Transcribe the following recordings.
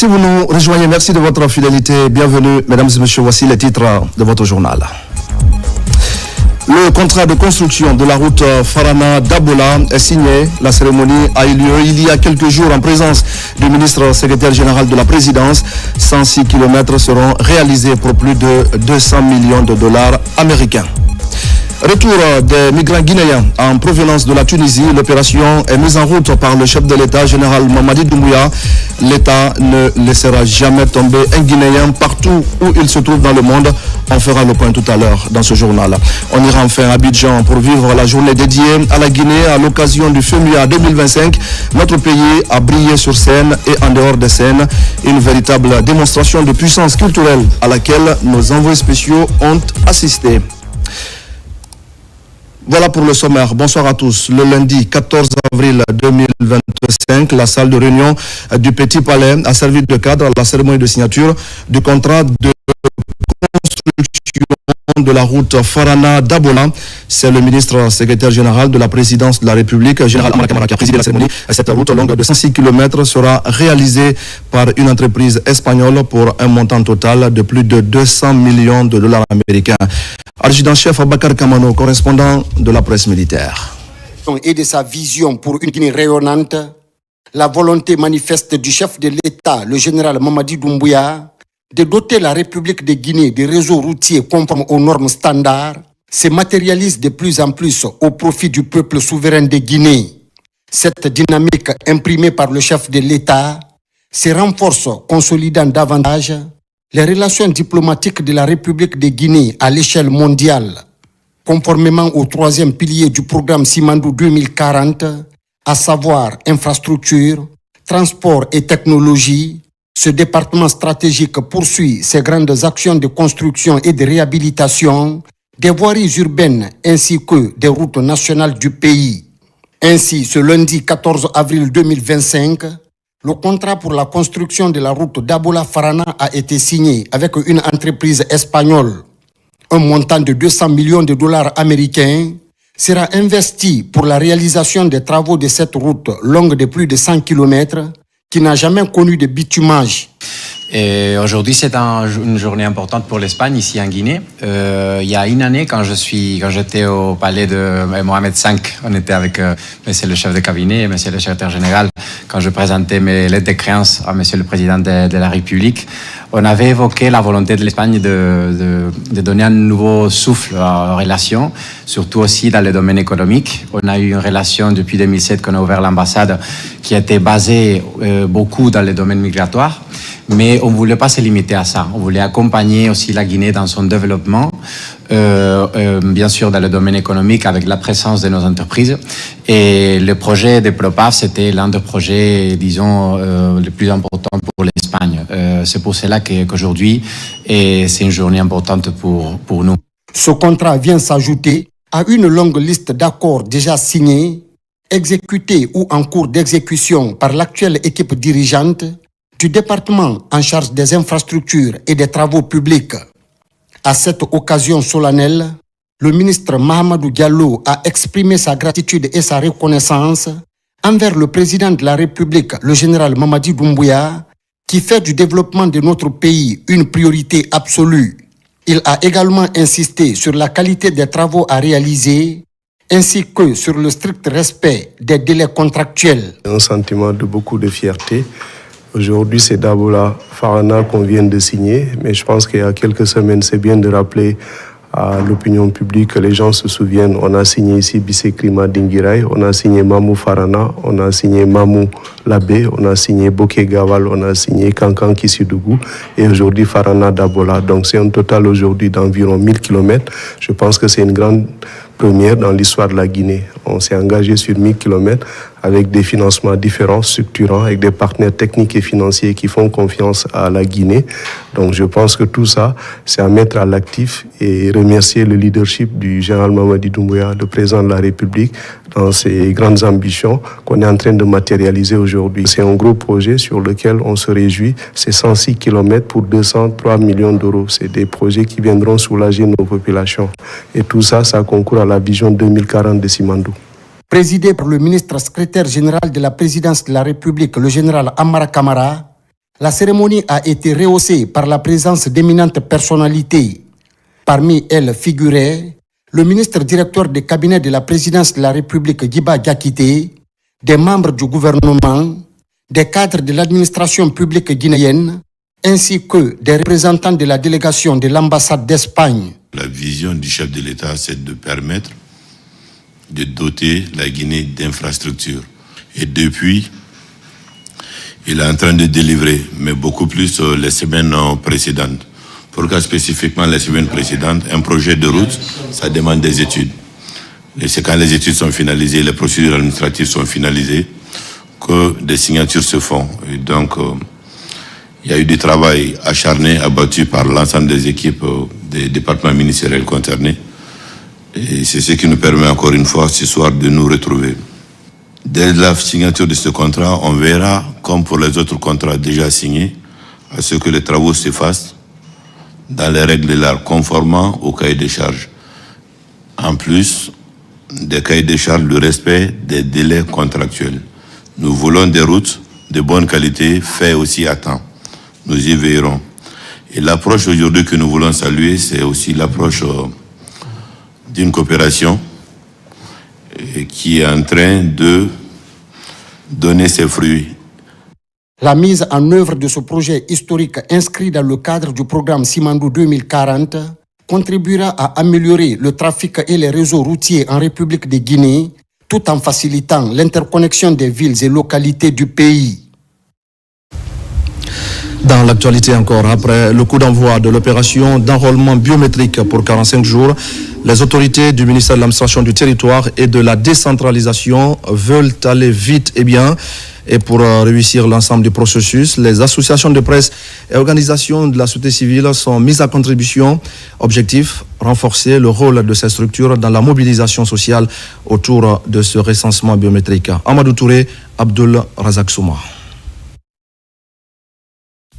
Si vous nous rejoignez, merci de votre fidélité. Bienvenue, mesdames et messieurs. Voici les titres de votre journal. Le contrat de construction de la route Farana-Dabola est signé. La cérémonie a eu lieu il y a quelques jours en présence du ministre secrétaire général de la présidence. 106 km seront réalisés pour plus de 200 millions de dollars américains. Retour des migrants guinéens en provenance de la Tunisie. L'opération est mise en route par le chef de l'État, général Mamadi Doumbouya. L'État ne laissera jamais tomber un Guinéen partout où il se trouve dans le monde. On fera le point tout à l'heure dans ce journal. On ira enfin à Abidjan pour vivre la journée dédiée à la Guinée à l'occasion du FEMUA 2025. Notre pays a brillé sur scène et en dehors des scènes. Une véritable démonstration de puissance culturelle à laquelle nos envoyés spéciaux ont assisté. Voilà pour le sommaire. Bonsoir à tous. Le lundi 14 avril 2025, la salle de réunion du Petit Palais a servi de cadre à la cérémonie de signature du contrat de construction de la route Farana-Dabola. C'est le ministre secrétaire général de la présidence de la République, général Amara Camara, qui a présidé la cérémonie. Cette route longue de 106 km sera réalisée par une entreprise espagnole pour un montant total de plus de 200 millions de dollars américains. Adjudant-chef Bakar Kamano, correspondant de la presse militaire. Et de sa vision pour une Guinée rayonnante, la volonté manifeste du chef de l'État, le général Mamadi Doumbouya, de doter la République de Guinée de réseaux routiers conformes aux normes standards, se matérialise de plus en plus au profit du peuple souverain de Guinée. Cette dynamique imprimée par le chef de l'État se renforce, consolidant davantage les relations diplomatiques de la République de Guinée à l'échelle mondiale. Conformément au troisième pilier du programme Simandou 2040, à savoir infrastructure, transport et technologie, ce département stratégique poursuit ses grandes actions de construction et de réhabilitation des voiries urbaines ainsi que des routes nationales du pays. Ainsi, ce lundi 14 avril 2025, le contrat pour la construction de la route Dabola-Farana a été signé avec une entreprise espagnole. Un montant de 200 millions de dollars américains sera investi pour la réalisation des travaux de cette route longue de plus de 100 km qui n'a jamais connu de bitumage. Et aujourd'hui, c'est une journée importante pour l'Espagne, ici en Guinée. Il y a une année, quand j'étais au palais de Mohamed V, on était avec monsieur le chef de cabinet et monsieur le secrétaire général, quand je présentais mes lettres de créance à monsieur le président de la République, on avait évoqué la volonté de l'Espagne de donner un nouveau souffle aux relations, surtout aussi dans le domaine économique. On a eu une relation depuis 2007 qu'on a ouvert l'ambassade qui était basée beaucoup dans le domaine migratoire. Mais on ne voulait pas se limiter à ça. On voulait accompagner aussi la Guinée dans son développement, bien sûr dans le domaine économique avec la présence de nos entreprises. Et le projet de Propaf, c'était l'un des projets, disons, les plus importants pour l'Espagne. C'est pour cela qu'aujourd'hui, c'est une journée importante pour nous. Ce contrat vient s'ajouter à une longue liste d'accords déjà signés, exécutés ou en cours d'exécution par l'actuelle équipe dirigeante du département en charge des infrastructures et des travaux publics. À cette occasion solennelle, le ministre Mahamadou Diallo a exprimé sa gratitude et sa reconnaissance envers le président de la République, le général Mamadi Doumbouya, qui fait du développement de notre pays une priorité absolue. Il a également insisté sur la qualité des travaux à réaliser ainsi que sur le strict respect des délais contractuels. Un sentiment de beaucoup de fierté. Aujourd'hui, c'est Dabola Farana qu'on vient de signer, mais je pense qu'il y a quelques semaines, c'est bien de rappeler à l'opinion publique que les gens se souviennent. On a signé ici Bissé Klima Dingirai, on a signé Mamou Farana, on a signé Mamou Labé, on a signé Boké Gawal, on a signé Kankan Kissidougou et aujourd'hui Farana Dabola. Donc c'est un total aujourd'hui d'environ 1000 km. Je pense que c'est une grande première dans l'histoire de la Guinée. On s'est engagé sur 1000 km avec des financements différents, structurants, avec des partenaires techniques et financiers qui font confiance à la Guinée. Donc je pense que tout ça, c'est à mettre à l'actif et remercier le leadership du général Mamadi Doumbouya, le président de la République, dans ces grandes ambitions qu'on est en train de matérialiser aujourd'hui. C'est un gros projet sur lequel on se réjouit. C'est 106 km pour 203 millions d'euros. C'est des projets qui viendront soulager nos populations. Et tout ça, ça concourt à la vision 2040 de Simandou. Présidé par le ministre secrétaire général de la présidence de la République, le général Amara Camara, La cérémonie a été rehaussée par la présence d'éminentes personnalités. Parmi elles figuraient le ministre directeur du cabinet de la présidence de la République, Djiba Diakité, des membres du gouvernement, des cadres de l'administration publique guinéenne, ainsi que des représentants de la délégation de l'ambassade d'Espagne. La vision du chef de l'État, c'est de permettre de doter la Guinée d'infrastructures. Et depuis, il est en train de délivrer, mais beaucoup plus les semaines précédentes. Pourquoi spécifiquement les semaines précédentes? Un projet de route, ça demande des études. Et c'est quand les études sont finalisées, les procédures administratives sont finalisées, que des signatures se font. Et donc, il y a eu du travail acharné, abattu par l'ensemble des équipes des départements ministériels concernés. Et c'est ce qui nous permet encore une fois ce soir de nous retrouver. Dès la signature de ce contrat, on verra, comme pour les autres contrats déjà signés, à ce que les travaux se fassent dans les règles de l'art, conformément au cahier des charges. En plus des cahiers des charges, le respect des délais contractuels. Nous voulons des routes de bonne qualité, faites aussi à temps. Nous y veillerons. Et l'approche aujourd'hui que nous voulons saluer, c'est aussi l'approche d'une coopération qui est en train de donner ses fruits. La mise en œuvre de ce projet historique inscrit dans le cadre du programme Simandou 2040 contribuera à améliorer le trafic et les réseaux routiers en République de Guinée, tout en facilitant l'interconnexion des villes et localités du pays. Dans l'actualité encore, après le coup d'envoi de l'opération d'enrôlement biométrique pour 45 jours, les autorités du ministère de l'administration du territoire et de la décentralisation veulent aller vite et bien. Et pour réussir l'ensemble du processus, les associations de presse et organisations de la société civile sont mises à contribution. Objectif, renforcer le rôle de ces structures dans la mobilisation sociale autour de ce recensement biométrique. Amadou Touré, Abdul Razak Souma.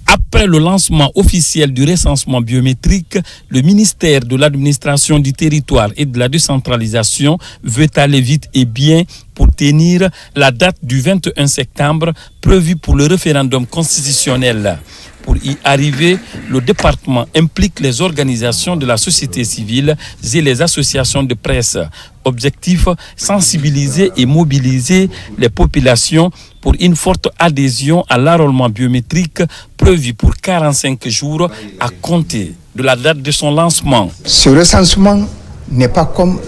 Après le lancement officiel du recensement biométrique, le ministère de l'administration du territoire et de la décentralisation veut aller vite et bien pour tenir la date du 21 septembre prévue pour le référendum constitutionnel. Pour y arriver, le département implique les organisations de la société civile et les associations de presse. Objectif, sensibiliser et mobiliser les populations pour une forte adhésion à l'enrôlement biométrique prévu pour 45 jours à compter de la date de son lancement. Ce recensement n'est pas comme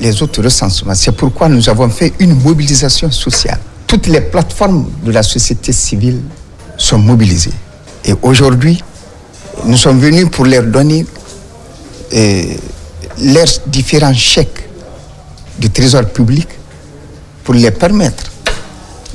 les autres recensements. C'est pourquoi nous avons fait une mobilisation sociale. Toutes les plateformes de la société civile sont mobilisées. Et aujourd'hui, nous sommes venus pour leur donner leurs différents chèques du trésor public pour les permettre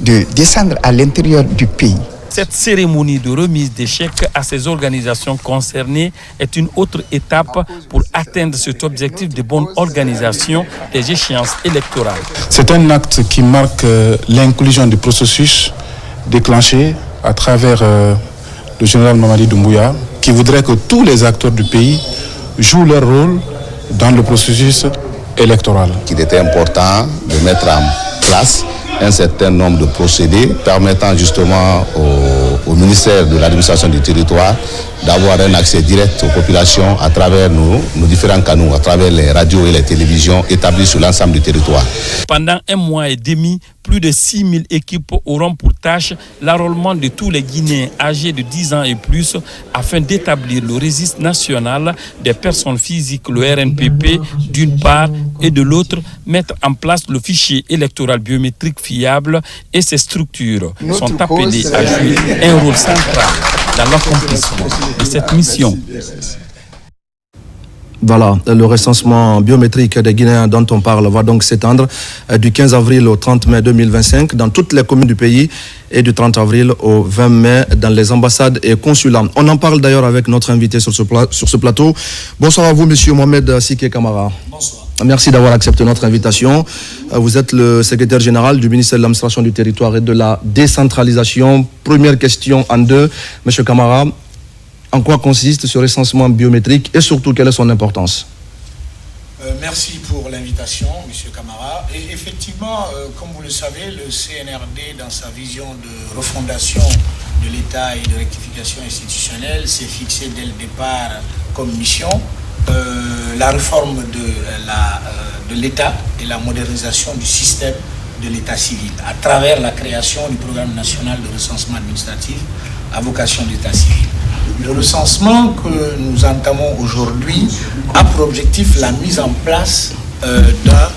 de descendre à l'intérieur du pays. Cette cérémonie de remise des chèques à ces organisations concernées est une autre étape pour atteindre cet objectif de bonne organisation des échéances électorales. C'est un acte qui marque l'inclusion du processus déclenché à travers le général Mamadi Doumbouya, qui voudrait que tous les acteurs du pays jouent leur rôle dans le processus électoral. Il était important de mettre en place un certain nombre de procédés permettant justement au ministère de l'administration du territoire d'avoir un accès direct aux populations à travers nos différents canaux, à travers les radios et les télévisions établis sur l'ensemble du territoire. Pendant 1 mois et demi, plus de 6 000 équipes auront pour tâche l'enrôlement de tous les Guinéens âgés de 10 ans et plus afin d'établir le registre national des personnes physiques, le RNPP, d'une part, et de l'autre, mettre en place le fichier électoral biométrique fiable et ces structures sont appelées à jouer un rôle central dans l'accomplissement de cette mission. Voilà, le recensement biométrique des Guinéens dont on parle va donc s'étendre du 15 avril au 30 mai 2025 dans toutes les communes du pays et du 30 avril au 20 mai dans les ambassades et consulats. On en parle d'ailleurs avec notre invité sur ce plateau. Bonsoir à vous, monsieur Mohamed Siké Camara. Bonsoir. Merci d'avoir accepté notre invitation. Vous êtes le secrétaire général du ministère de l'administration du territoire et de la décentralisation. Première question en deux, monsieur Camara. En quoi consiste ce recensement biométrique et surtout quelle est son importance? Merci pour l'invitation, M. Camara. Et effectivement, comme vous le savez, le CNRD, dans sa vision de refondation de l'État et de rectification institutionnelle s'est fixé dès le départ comme mission la réforme de l'État et la modernisation du système de l'État civil à travers la création du programme national de recensement administratif à vocation d'État civil. Le recensement que nous entamons aujourd'hui a pour objectif la mise en place d'un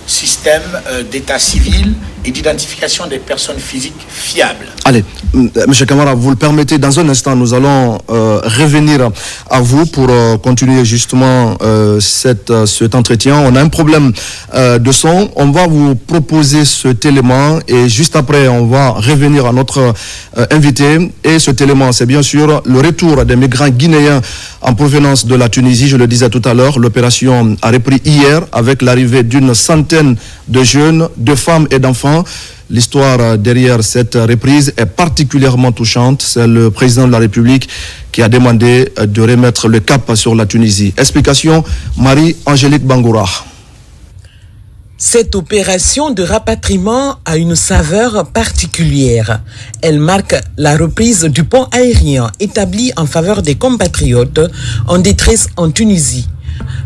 système d'état civil et d'identification des personnes physiques fiables. Allez, M. Camara, vous le permettez, dans un instant, nous allons revenir à vous pour continuer justement cet entretien. On a un problème de son. On va vous proposer cet élément et juste après, on va revenir à notre invité. Et cet élément, c'est bien sûr le retour des migrants guinéens en provenance de la Tunisie. Je le disais tout à l'heure, l'opération a repris hier avec l'arrivée d'une centaine de jeunes, de femmes et d'enfants. L'histoire derrière cette reprise est particulièrement touchante. C'est le président de la République qui a demandé de remettre le cap sur la Tunisie. Explication, Marie-Angélique Bangoura. Cette opération de rapatriement a une saveur particulière. Elle marque la reprise du pont aérien établi en faveur des compatriotes en détresse en Tunisie.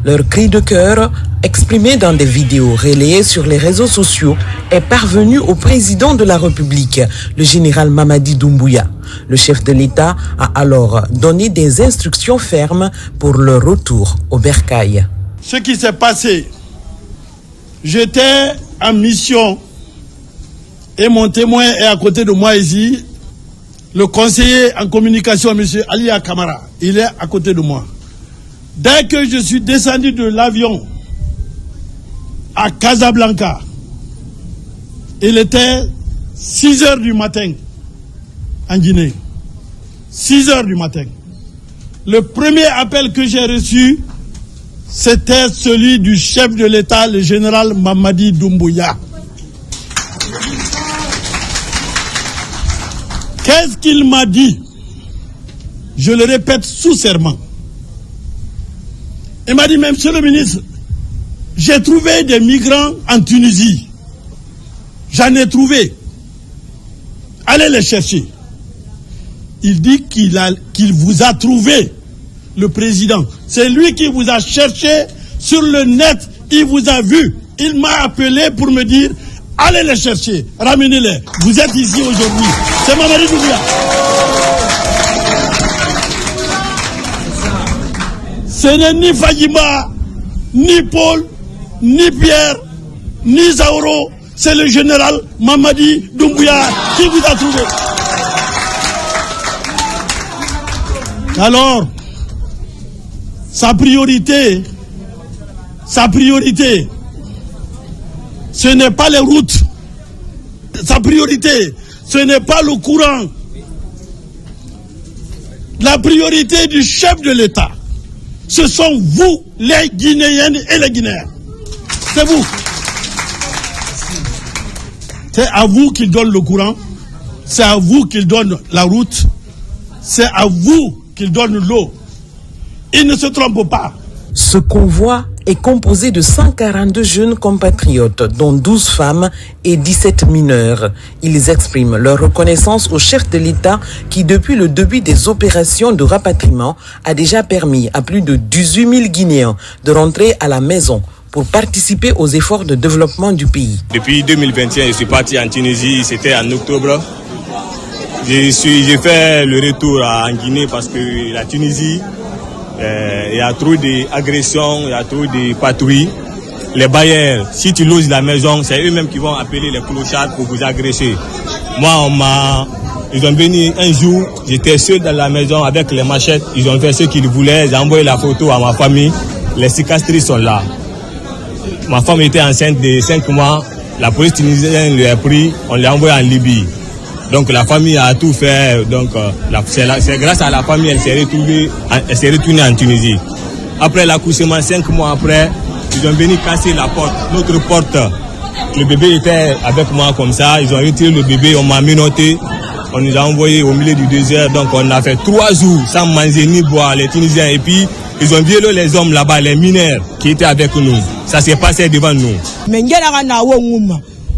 Leur cri de cœur, exprimé dans des vidéos relayées sur les réseaux sociaux, est parvenu au président de la République, le général Mamadi Doumbouya. Le chef de l'État a alors donné des instructions fermes pour leur retour au bercail. Ce qui s'est passé, j'étais en mission et mon témoin est à côté de moi ici, le conseiller en communication, M. Alia Kamara. Il est à côté de moi. Dès que je suis descendu de l'avion à Casablanca, il était 6 heures du matin en Guinée. 6 heures du matin. Le premier appel que j'ai reçu, c'était celui du chef de l'État, le général Mamadi Doumbouya. Qu'est-ce qu'il m'a dit? Je le répète sous serment. Il m'a dit, mais monsieur le ministre, j'ai trouvé des migrants en Tunisie. J'en ai trouvé. Allez les chercher. Il dit qu'il vous a trouvé, le président. C'est lui qui vous a cherché sur le net. Il vous a vu. Il m'a appelé pour me dire, allez les chercher, ramenez-les. Vous êtes ici aujourd'hui. C'est Mamadi Doumbouya. Ce n'est ni Fadima, ni Paul, ni Pierre, ni Zaoro. C'est le général Mamadi Doumbouya qui vous a trouvé. Alors, sa priorité, ce n'est pas les routes. Sa priorité, ce n'est pas le courant. La priorité du chef de l'État, ce sont vous, les Guinéennes et les Guinéens. C'est vous. C'est à vous qu'il donne le courant. C'est à vous qu'il donne la route. C'est à vous qu'il donne l'eau. Il ne se trompe pas. Ce convoi est composé de 142 jeunes compatriotes, dont 12 femmes et 17 mineurs. Ils expriment leur reconnaissance au chef de l'État qui, depuis le début des opérations de rapatriement, a déjà permis à plus de 18 000 Guinéens de rentrer à la maison pour participer aux efforts de développement du pays. Depuis 2021, je suis parti en Tunisie, c'était en octobre. J'ai fait le retour en Guinée parce que la Tunisie, il y a trop d'agressions, il y a trop de patrouilles. Les bailleurs, si tu loges la maison, c'est eux-mêmes qui vont appeler les clochards pour vous agresser. Moi, ils ont venu un jour, j'étais seul dans la maison avec les machettes. Ils ont fait ce qu'ils voulaient, j'ai envoyé la photo à ma famille. Les cicatrices sont là. Ma femme était enceinte de 5 mois. La police tunisienne lui a pris, on l'a envoyé en Libye. Donc la famille a tout fait. Donc c'est grâce à la famille elle s'est retournée en Tunisie. Après l'accouchement, 5 mois après, ils ont venu casser la porte, notre porte. Le bébé était avec moi comme ça. Ils ont retiré le bébé, on m'a menotté. On nous a envoyés au milieu du désert. Donc on a fait 3 jours sans manger ni boire, les Tunisiens. Et puis ils ont violé les hommes là-bas, les mineurs qui étaient avec nous. Ça s'est passé devant nous.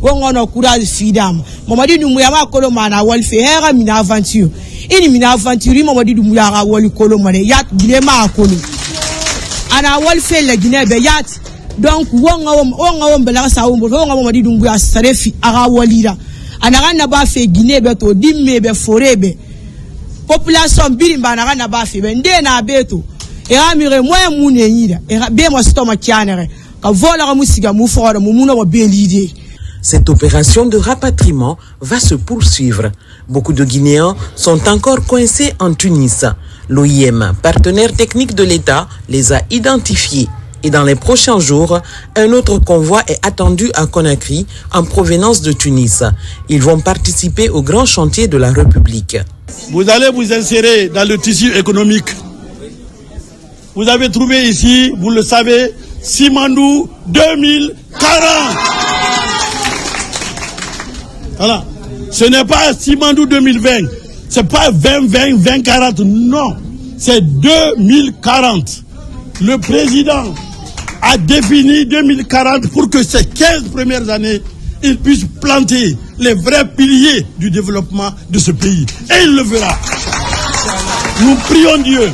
wongono courage fidam Mamadi Doumbouya ma kolo mana wal fe hera mina aventure ini mina aventure Mamadi Doumbouya ga wal kolo mane yat bilema akolo ana wal fe la Guinée be yat donc wonga bela sa wonga Mamadi Doumbouya sarefi aga walira ana ga na ba fe Guinée be to dimme be forebe population birimba na ga na ba fe be ndena beto era mire moyen munenida era be mo stoma kianere ka vola mu siga mu fora mu muno be l'idée. Cette opération de rapatriement va se poursuivre. Beaucoup de Guinéens sont encore coincés en Tunis. L'OIM, partenaire technique de l'État, les a identifiés. Et dans les prochains jours, un autre convoi est attendu à Conakry en provenance de Tunis. Ils vont participer au grand chantier de la République. Vous allez vous insérer dans le tissu économique. Vous avez trouvé ici, vous le savez, Simandou 2040. Voilà. Ce n'est pas Simandou 2020. C'est pas 2040. Non. C'est 2040. Le président a défini 2040 pour que ces 15 premières années, il puisse planter les vrais piliers du développement de ce pays. Et il le fera. Nous prions Dieu,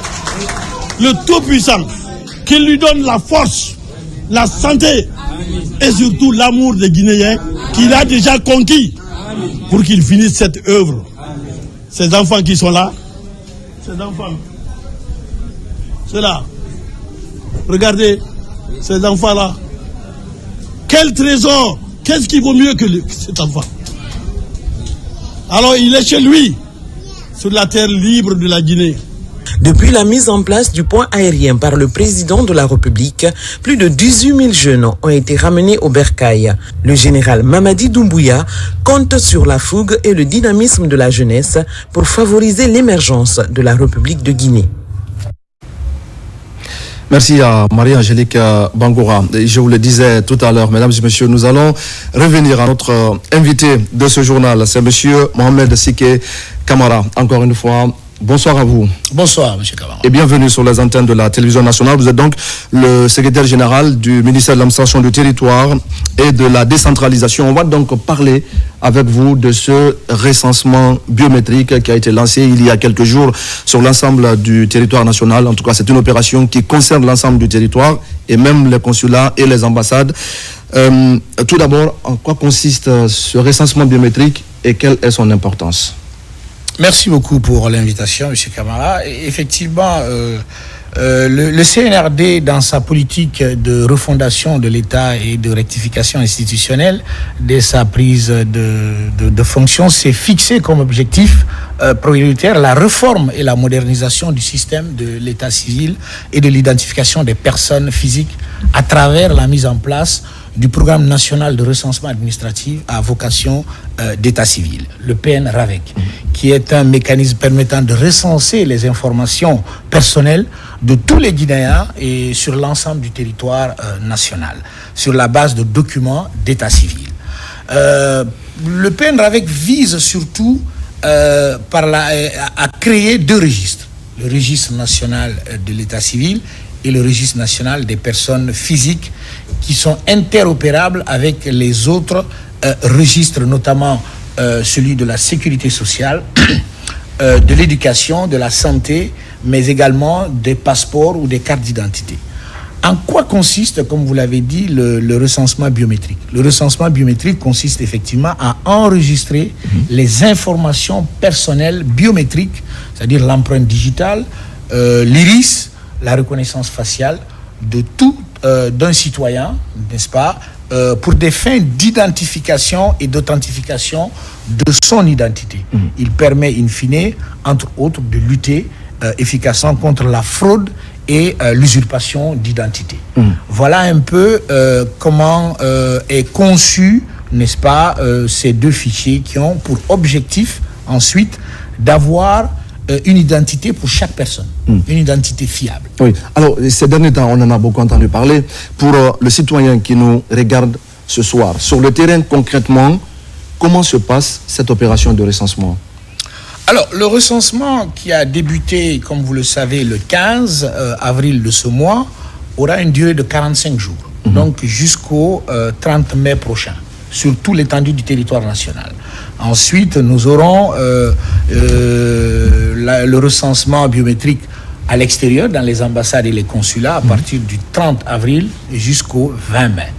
le Tout-Puissant, qu'il lui donne la force, la santé et surtout l'amour des Guinéens qu'il a déjà conquis pour qu'il finisse cette œuvre. Ces enfants qui sont là, ces enfants, c'est là. Regardez, ces enfants-là. Quel trésor! Qu'est-ce qui vaut mieux que cet enfant? Alors il est chez lui, sur la terre libre de la Guinée. Depuis la mise en place du pont aérien par le président de la République, plus de 18 000 jeunes ont été ramenés au bercail. Le général Mamadi Doumbouya compte sur la fougue et le dynamisme de la jeunesse pour favoriser l'émergence de la République de Guinée. Merci à Marie-Angélique Bangoura. Je vous le disais tout à l'heure, mesdames et messieurs, nous allons revenir à notre invité de ce journal. C'est monsieur Mohamed Siké Camara. Encore une fois, bonsoir à vous. Bonsoir, monsieur Camara. Et bienvenue sur les antennes de la télévision nationale. Vous êtes donc le secrétaire général du ministère de l'administration du territoire et de la décentralisation. On va donc parler avec vous de ce recensement biométrique qui a été lancé il y a quelques jours sur l'ensemble du territoire national. En tout cas, c'est une opération qui concerne l'ensemble du territoire et même les consulats et les ambassades. Tout d'abord, en quoi consiste ce recensement biométrique et quelle est son importance? Merci beaucoup pour l'invitation, M. Camara. Effectivement, le CNRD, dans sa politique de refondation de l'État et de rectification institutionnelle, dès sa prise de fonction, s'est fixé comme objectif prioritaire la réforme et la modernisation du système de l'État civil et de l'identification des personnes physiques à travers la mise en place du programme national de recensement administratif à vocation d'état civil, le PN-RAVEC, qui est un mécanisme permettant de recenser les informations personnelles de tous les Guinéens et sur l'ensemble du territoire national, sur la base de documents d'état civil. Le PN-RAVEC vise surtout à créer deux registres, le registre national de l'état civil et le registre national des personnes physiques qui sont interopérables avec les autres registres, notamment celui de la sécurité sociale, de l'éducation, de la santé, mais également des passeports ou des cartes d'identité. En quoi consiste, comme vous l'avez dit, le recensement biométrique? Le recensement biométrique consiste effectivement à enregistrer les informations personnelles biométriques, c'est-à-dire l'empreinte digitale, l'iris, la reconnaissance faciale de tout d'un citoyen, n'est-ce pas, pour des fins d'identification et d'authentification de son identité. Il permet, in fine, entre autres, de lutter efficacement contre la fraude et l'usurpation d'identité. Voilà un peu comment est conçu, n'est-ce pas, ces deux fichiers qui ont pour objectif ensuite d'avoir une identité pour chaque personne, une identité fiable. Oui, alors ces derniers temps, on en a beaucoup entendu parler. Pour le citoyen qui nous regarde ce soir, sur le terrain concrètement, comment se passe cette opération de recensement? Alors, le recensement qui a débuté, comme vous le savez, le 15 avril de ce mois, aura une durée de 45 jours, donc jusqu'au 30 mai prochain. sur toute l'étendue du territoire national. Ensuite, nous aurons le recensement biométrique à l'extérieur, dans les ambassades et les consulats, à partir du 30 avril jusqu'au 20 mai.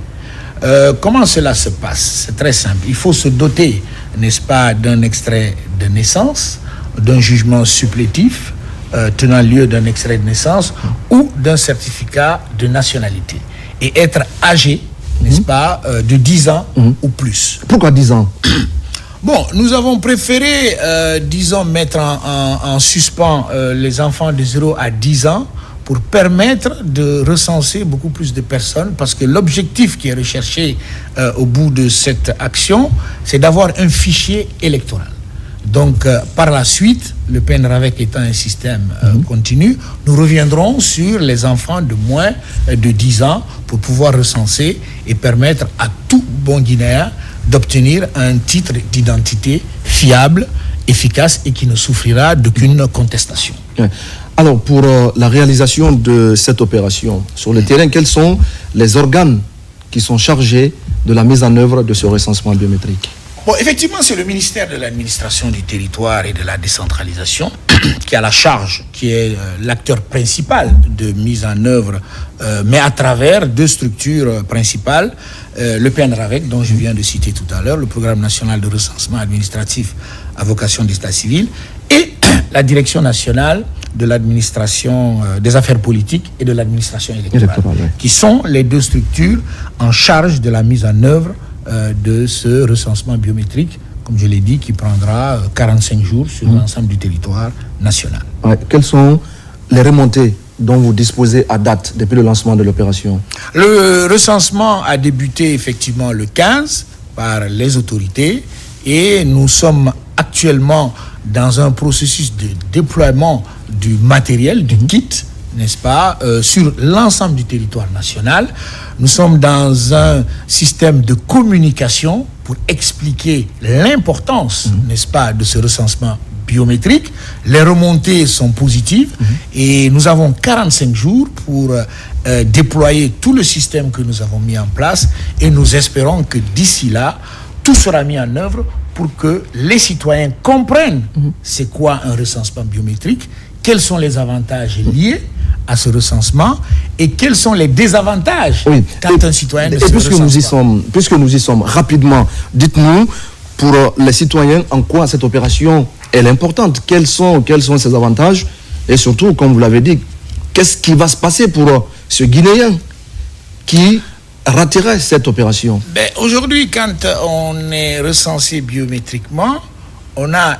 Comment cela se passe? C'est très simple. Il faut se doter, n'est-ce pas, d'un extrait de naissance, d'un jugement supplétif tenant lieu d'un extrait de naissance ou d'un certificat de nationalité. Et être âgé, n'est-ce pas, de 10 ans ou plus. Pourquoi 10 ans? Bon, nous avons préféré, disons, mettre en suspens les enfants de 0 à 10 ans pour permettre de recenser beaucoup plus de personnes, parce que l'objectif qui est recherché au bout de cette action, c'est d'avoir un fichier électoral. Donc, par la suite, le PNRAVEC étant un système continu, nous reviendrons sur les enfants de moins de 10 ans pour pouvoir recenser et permettre à tout bon Guinéen d'obtenir un titre d'identité fiable, efficace et qui ne souffrira d'aucune contestation. Alors, pour la réalisation de cette opération, sur le terrain, quels sont les organes qui sont chargés de la mise en œuvre de ce recensement biométrique? Bon, effectivement, c'est le ministère de l'administration du territoire et de la décentralisation qui a la charge, qui est l'acteur principal de mise en œuvre, mais à travers deux structures principales, le PNRAVEC, dont je viens de citer tout à l'heure, le Programme national de recensement administratif à vocation d'état civil, et la Direction nationale de l'administration des affaires politiques et de l'administration électorale, qui sont les deux structures en charge de la mise en œuvre de ce recensement biométrique, comme je l'ai dit, qui prendra 45 jours sur l'ensemble du territoire national. Quelles sont les remontées dont vous disposez à date depuis le lancement de l'opération? Le recensement a débuté effectivement le 15 par les autorités et nous sommes actuellement dans un processus de déploiement du matériel, du kit, n'est-ce pas, sur l'ensemble du territoire national. Nous sommes dans un système de communication pour expliquer l'importance, n'est-ce pas, de ce recensement biométrique. Les remontées sont positives et nous avons 45 jours pour déployer tout le système que nous avons mis en place et nous espérons que d'ici là, tout sera mis en œuvre pour que les citoyens comprennent c'est quoi un recensement biométrique, quels sont les avantages liés à ce recensement et quels sont les désavantages quand un citoyen ne se recense pas. Puisque nous y sommes, rapidement, dites-nous, pour les citoyens, en quoi cette opération est importante, quels sont ses avantages et surtout, comme vous l'avez dit, qu'est-ce qui va se passer pour ce Guinéen qui raterait cette opération? Aujourd'hui, quand on est recensé biométriquement, on a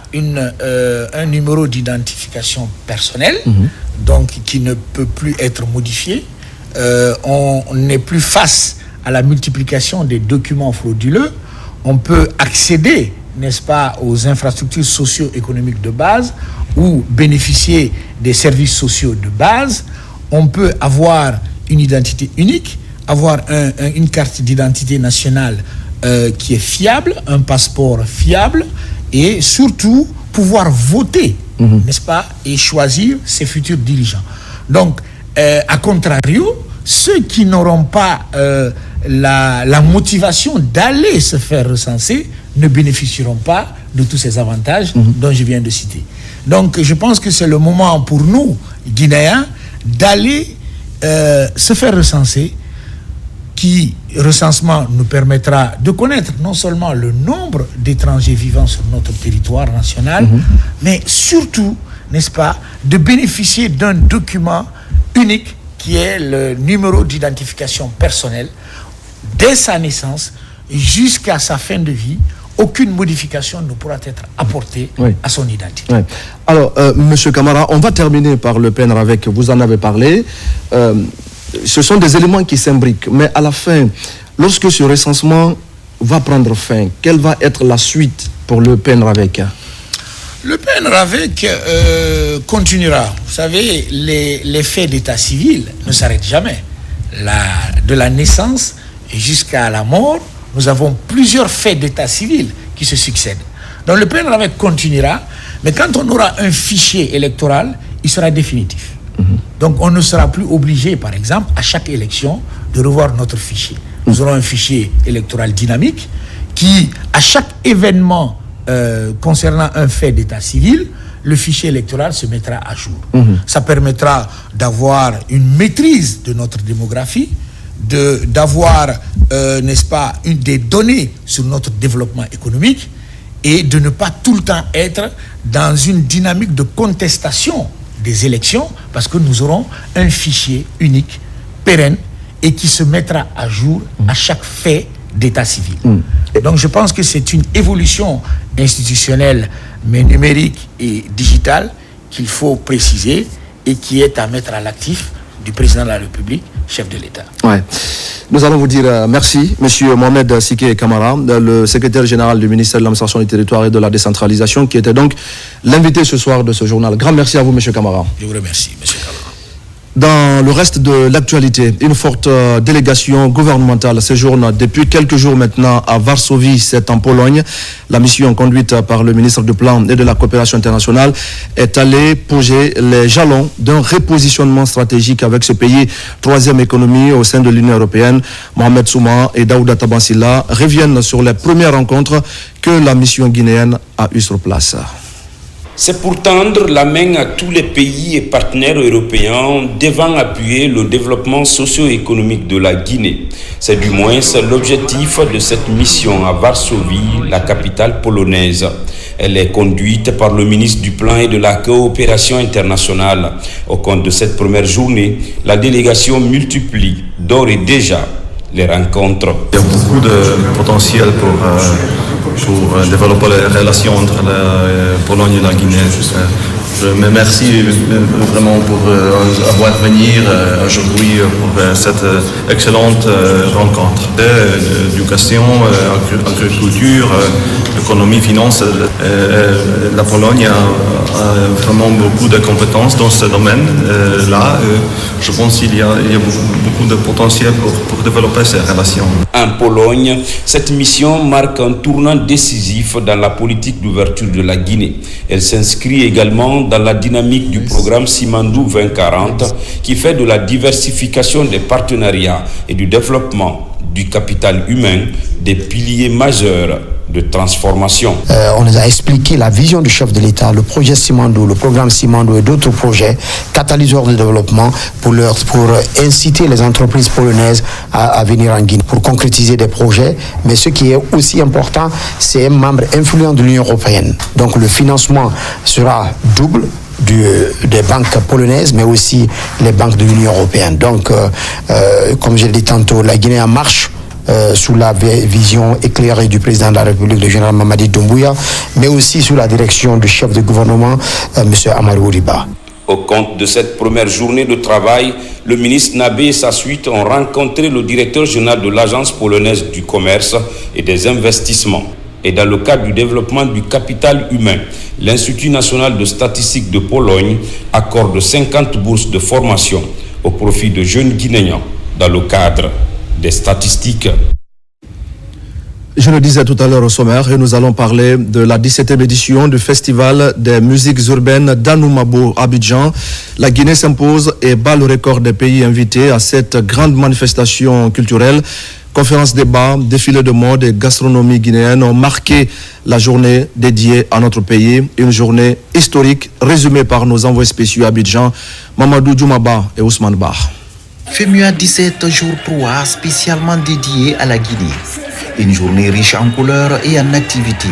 un numéro d'identification personnelle, donc qui ne peut plus être modifié. On n'est plus face à la multiplication des documents frauduleux. On peut accéder, n'est-ce pas, aux infrastructures socio-économiques de base ou bénéficier des services sociaux de base. On peut avoir une identité unique, avoir une carte d'identité nationale qui est fiable, un passeport fiable, et surtout pouvoir voter, n'est-ce pas, et choisir ses futurs dirigeants. Donc, à contrario, ceux qui n'auront pas la motivation d'aller se faire recenser ne bénéficieront pas de tous ces avantages dont je viens de citer. Donc, je pense que c'est le moment pour nous, Guinéens, d'aller se faire recenser, qui recensement nous permettra de connaître non seulement le nombre d'étrangers vivant sur notre territoire national, mais surtout, n'est-ce pas, de bénéficier d'un document unique qui est le numéro d'identification personnelle dès sa naissance jusqu'à sa fin de vie. Aucune modification ne pourra être apportée à son identité. Alors, Monsieur Camara, on va terminer par le PNRAVEC, vous en avez parlé. Ce sont des éléments qui s'imbriquent, mais à la fin, lorsque ce recensement va prendre fin, quelle va être la suite pour le PNRAVEC? Le PNRAVEC continuera. Vous savez, les faits d'état civil ne s'arrêtent jamais. De la naissance jusqu'à la mort, nous avons plusieurs faits d'état civil qui se succèdent. Donc le PNRAVEC continuera, mais quand on aura un fichier électoral, il sera définitif. Donc on ne sera plus obligé, par exemple, à chaque élection, de revoir notre fichier. Nous aurons un fichier électoral dynamique qui, à chaque événement concernant un fait d'état civil, le fichier électoral se mettra à jour. Ça permettra d'avoir une maîtrise de notre démographie, d'avoir, n'est-ce pas, des données sur notre développement économique et de ne pas tout le temps être dans une dynamique de contestation des élections parce que nous aurons un fichier unique, pérenne et qui se mettra à jour à chaque fait d'état civil. Donc je pense que c'est une évolution institutionnelle mais numérique et digitale qu'il faut préciser et qui est à mettre à l'actif du président de la République, chef de l'État. Ouais. Nous allons vous dire merci, Monsieur Mohamed Siké Camara, le secrétaire général du ministère de l'Administration du Territoire et de la Décentralisation, qui était donc l'invité ce soir de ce journal. Grand merci à vous, Monsieur Camara. Je vous remercie, Monsieur Camara. Dans le reste de l'actualité, une forte délégation gouvernementale séjourne depuis quelques jours maintenant à Varsovie, c'est en Pologne. La mission conduite par le ministre du Plan et de la Coopération internationale est allée poser les jalons d'un repositionnement stratégique avec ce pays, troisième économie au sein de l'Union européenne. Mohamed Souma et Daouda Tabansila reviennent sur les premières rencontres que la mission guinéenne a eues sur place. C'est pour tendre la main à tous les pays et partenaires européens devant appuyer le développement socio-économique de la Guinée. C'est du moins l'objectif de cette mission à Varsovie, la capitale polonaise. Elle est conduite par le ministre du Plan et de la Coopération internationale. Au cours de cette première journée, la délégation multiplie d'ores et déjà les rencontres. Il y a beaucoup de potentiel pour développer les relations entre la Pologne et la Guinée. Je me remercie vraiment pour avoir venir aujourd'hui pour cette excellente rencontre. Éducation, agriculture, économie, finance. La Pologne a vraiment beaucoup de compétences dans ce domaine-là. Je pense qu'il y a beaucoup de potentiel pour développer ces relations. En Pologne, cette mission marque un tournant décisif dans la politique d'ouverture de la Guinée. Elle s'inscrit également dans la dynamique du programme Simandou 2040 qui fait de la diversification des partenariats et du développement du capital humain des piliers majeurs de transformation. On les a expliqué la vision du chef de l'État, le projet Simandou, le programme Simandou et d'autres projets catalyseurs de développement pour inciter les entreprises polonaises à venir en Guinée, pour concrétiser des projets. Mais ce qui est aussi important, c'est un membre influent de l'Union européenne. Donc le financement sera double des banques polonaises, mais aussi les banques de l'Union européenne. Donc, comme je l'ai dit tantôt, la Guinée en marche sous la vision éclairée du président de la République, le général Mamadi Doumbouya, mais aussi sous la direction du chef de gouvernement, M. Amadou Riba. Au compte de cette première journée de travail, le ministre Nabé et sa suite ont rencontré le directeur général de l'Agence polonaise du commerce et des investissements. Et dans le cadre du développement du capital humain, l'Institut national de statistique de Pologne accorde 50 bourses de formation au profit de jeunes Guinéens dans le cadre des statistiques. Je le disais tout à l'heure au sommaire, et nous allons parler de la 17e édition du Festival des musiques urbaines d'Anoumabo, Abidjan. La Guinée s'impose et bat le record des pays invités à cette grande manifestation culturelle. Conférences, débats, défilés de mode et gastronomie guinéenne ont marqué la journée dédiée à notre pays. Une journée historique résumée par nos envoyés spéciaux à Abidjan, Mamadou Djoumaba et Ousmane Ba. FEMUA 17 jours 3 spécialement dédié à la Guinée. Une journée riche en couleurs et en activités.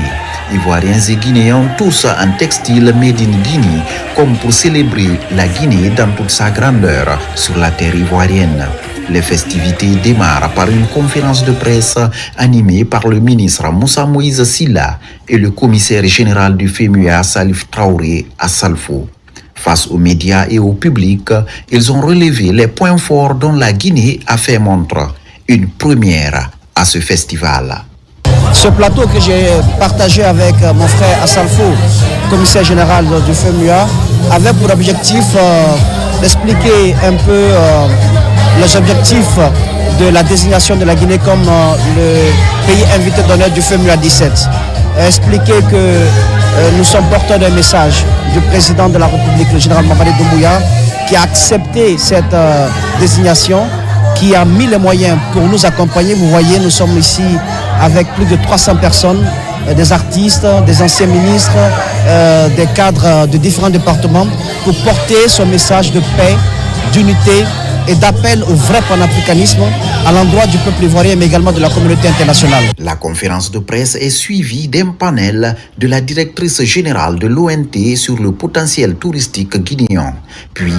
Ivoiriens et Guinéens tous en textile made in Guinée, comme pour célébrer la Guinée dans toute sa grandeur sur la terre ivoirienne. Les festivités démarrent par une conférence de presse animée par le ministre Moussa Moïse Silla et le commissaire général du FEMUA Salif Traoré à Salfo. Face aux médias et au public, ils ont relevé les points forts dont la Guinée a fait montre. Une première à ce festival. Ce plateau que j'ai partagé avec mon frère Assalfo, commissaire général du FEMUA, avait pour objectif d'expliquer un peu les objectifs de la désignation de la Guinée comme le pays invité d'honneur du FEMUA 17. Expliquer que nous sommes porteurs d'un message du président de la République, le général Mamadi Doumbouya, qui a accepté cette désignation, qui a mis les moyens pour nous accompagner. Vous voyez, nous sommes ici avec plus de 300 personnes, des artistes, des anciens ministres, des cadres de différents départements, pour porter son message de paix, d'unité et d'appel au vrai panafricanisme à l'endroit du peuple ivoirien, mais également de la communauté internationale. La conférence de presse est suivie d'un panel de la directrice générale de l'ONT sur le potentiel touristique guinéen. Puis,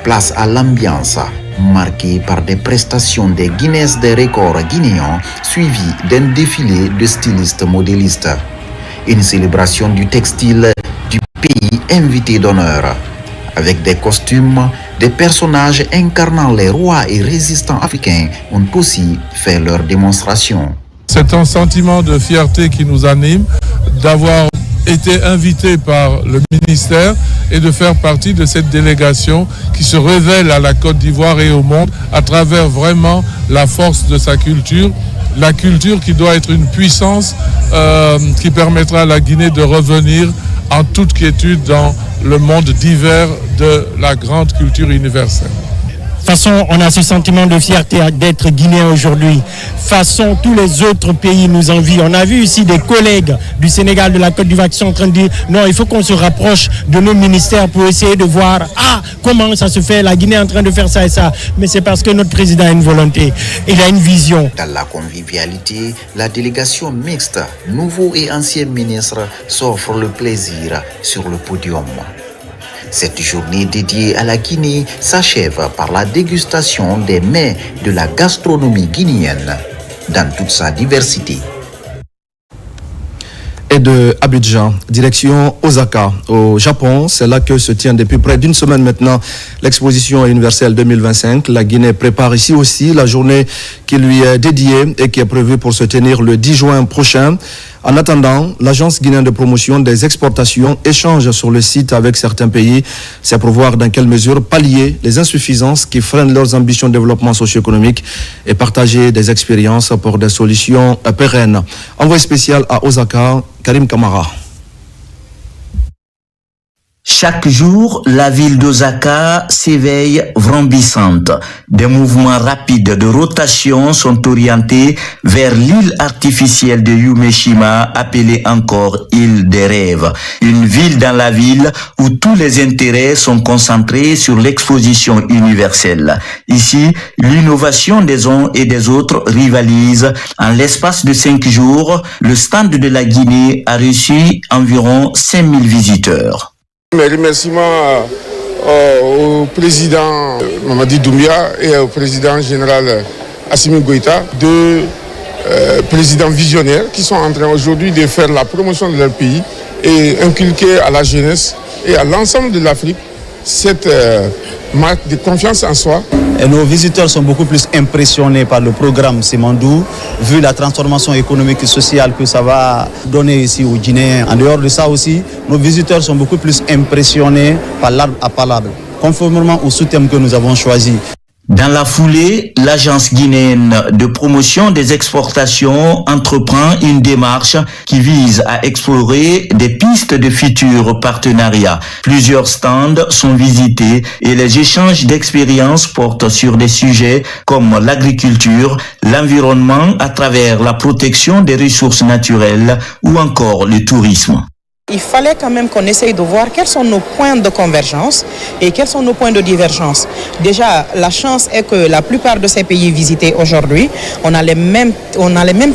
place à l'ambiance, marquée par des prestations des Guinness des records guinéens, suivies d'un défilé de stylistes modélistes. Une célébration du textile du pays invité d'honneur, avec des costumes. Des personnages incarnant les rois et résistants africains ont aussi fait leur démonstration. C'est un sentiment de fierté qui nous anime d'avoir été invité par le ministère et de faire partie de cette délégation qui se révèle à la Côte d'Ivoire et au monde à travers vraiment la force de sa culture. La culture qui doit être une puissance qui permettra à la Guinée de revenir en toute quiétude dans le monde divers de la grande culture universelle. Façon, on a ce sentiment de fierté d'être guinéen aujourd'hui. Façon, tous les autres pays nous envient. On a vu ici des collègues du Sénégal, de la Côte d'Ivoire qui sont en train de dire non, il faut qu'on se rapproche de nos ministères pour essayer de voir comment ça se fait. La Guinée est en train de faire ça et ça. Mais c'est parce que notre président a une volonté. Il a une vision. Dans la convivialité, la délégation mixte, nouveaux et anciens ministres, s'offre le plaisir sur le podium. Cette journée dédiée à la Guinée s'achève par la dégustation des mets de la gastronomie guinéenne dans toute sa diversité. Et de Abidjan, direction Osaka, au Japon. C'est là que se tient depuis près d'une semaine maintenant l'exposition universelle 2025. La Guinée prépare ici aussi la journée qui lui est dédiée et qui est prévue pour se tenir le 10 juin prochain. En attendant, l'Agence guinéenne de promotion des exportations échange sur le site avec certains pays. C'est pour voir dans quelle mesure pallier les insuffisances qui freinent leurs ambitions de développement socio-économique et partager des expériences pour des solutions pérennes. Envoyé spécial à Osaka, Karim Kamara. Chaque jour, la ville d'Osaka s'éveille vrambissante. Des mouvements rapides de rotation sont orientés vers l'île artificielle de Yumeshima, appelée encore île des rêves. Une ville dans la ville où tous les intérêts sont concentrés sur l'exposition universelle. Ici, l'innovation des uns et des autres rivalise. En l'espace de 5 jours, le stand de la Guinée a reçu environ 5000 visiteurs. Mes remerciements au président Mamadi Doumbouya et au président général Assimi Goïta, deux présidents visionnaires qui sont en train aujourd'hui de faire la promotion de leur pays et inculquer à la jeunesse et à l'ensemble de l'Afrique cette marque de confiance en soi. Et nos visiteurs sont beaucoup plus impressionnés par le programme Simandou, vu la transformation économique et sociale que ça va donner ici aux Guinéens. En dehors de ça aussi, nos visiteurs sont beaucoup plus impressionnés par l'arbre à palabre, conformément au sous-thème que nous avons choisi. Dans la foulée, l'Agence guinéenne de promotion des exportations entreprend une démarche qui vise à explorer des pistes de futurs partenariats. Plusieurs stands sont visités et les échanges d'expériences portent sur des sujets comme l'agriculture, l'environnement à travers la protection des ressources naturelles ou encore le tourisme. Il fallait quand même qu'on essaye de voir quels sont nos points de convergence et quels sont nos points de divergence. Déjà, la chance est que la plupart de ces pays visités aujourd'hui, on a les mêmes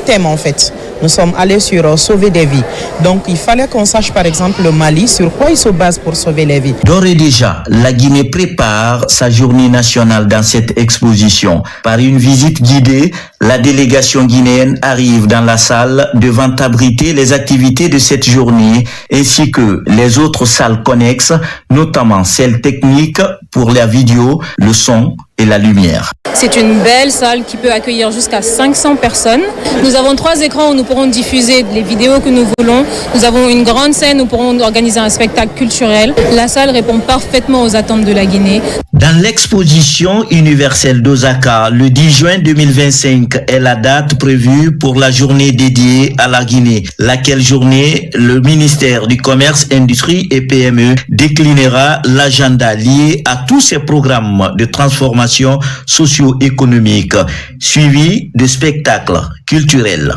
thèmes en fait. Nous sommes allés sur sauver des vies. Donc il fallait qu'on sache par exemple le Mali, sur quoi il se base pour sauver les vies. D'ores et déjà, la Guinée prépare sa journée nationale dans cette exposition. Par une visite guidée, la délégation guinéenne arrive dans la salle devant abriter les activités de cette journée ainsi que les autres salles connexes, notamment celles techniques pour la vidéo, le son et la lumière. C'est une belle salle qui peut accueillir jusqu'à 500 personnes. Nous avons 3 écrans où nous pourrons diffuser les vidéos que nous voulons. Nous avons une grande scène où nous pourrons organiser un spectacle culturel. La salle répond parfaitement aux attentes de la Guinée. Dans l'exposition universelle d'Osaka, le 10 juin 2025 est la date prévue pour la journée dédiée à la Guinée. Laquelle journée, le ministère du Commerce, Industrie et PME déclinera l'agenda lié à tous ces programmes de transformation socio-économique, suivi de spectacles culturels.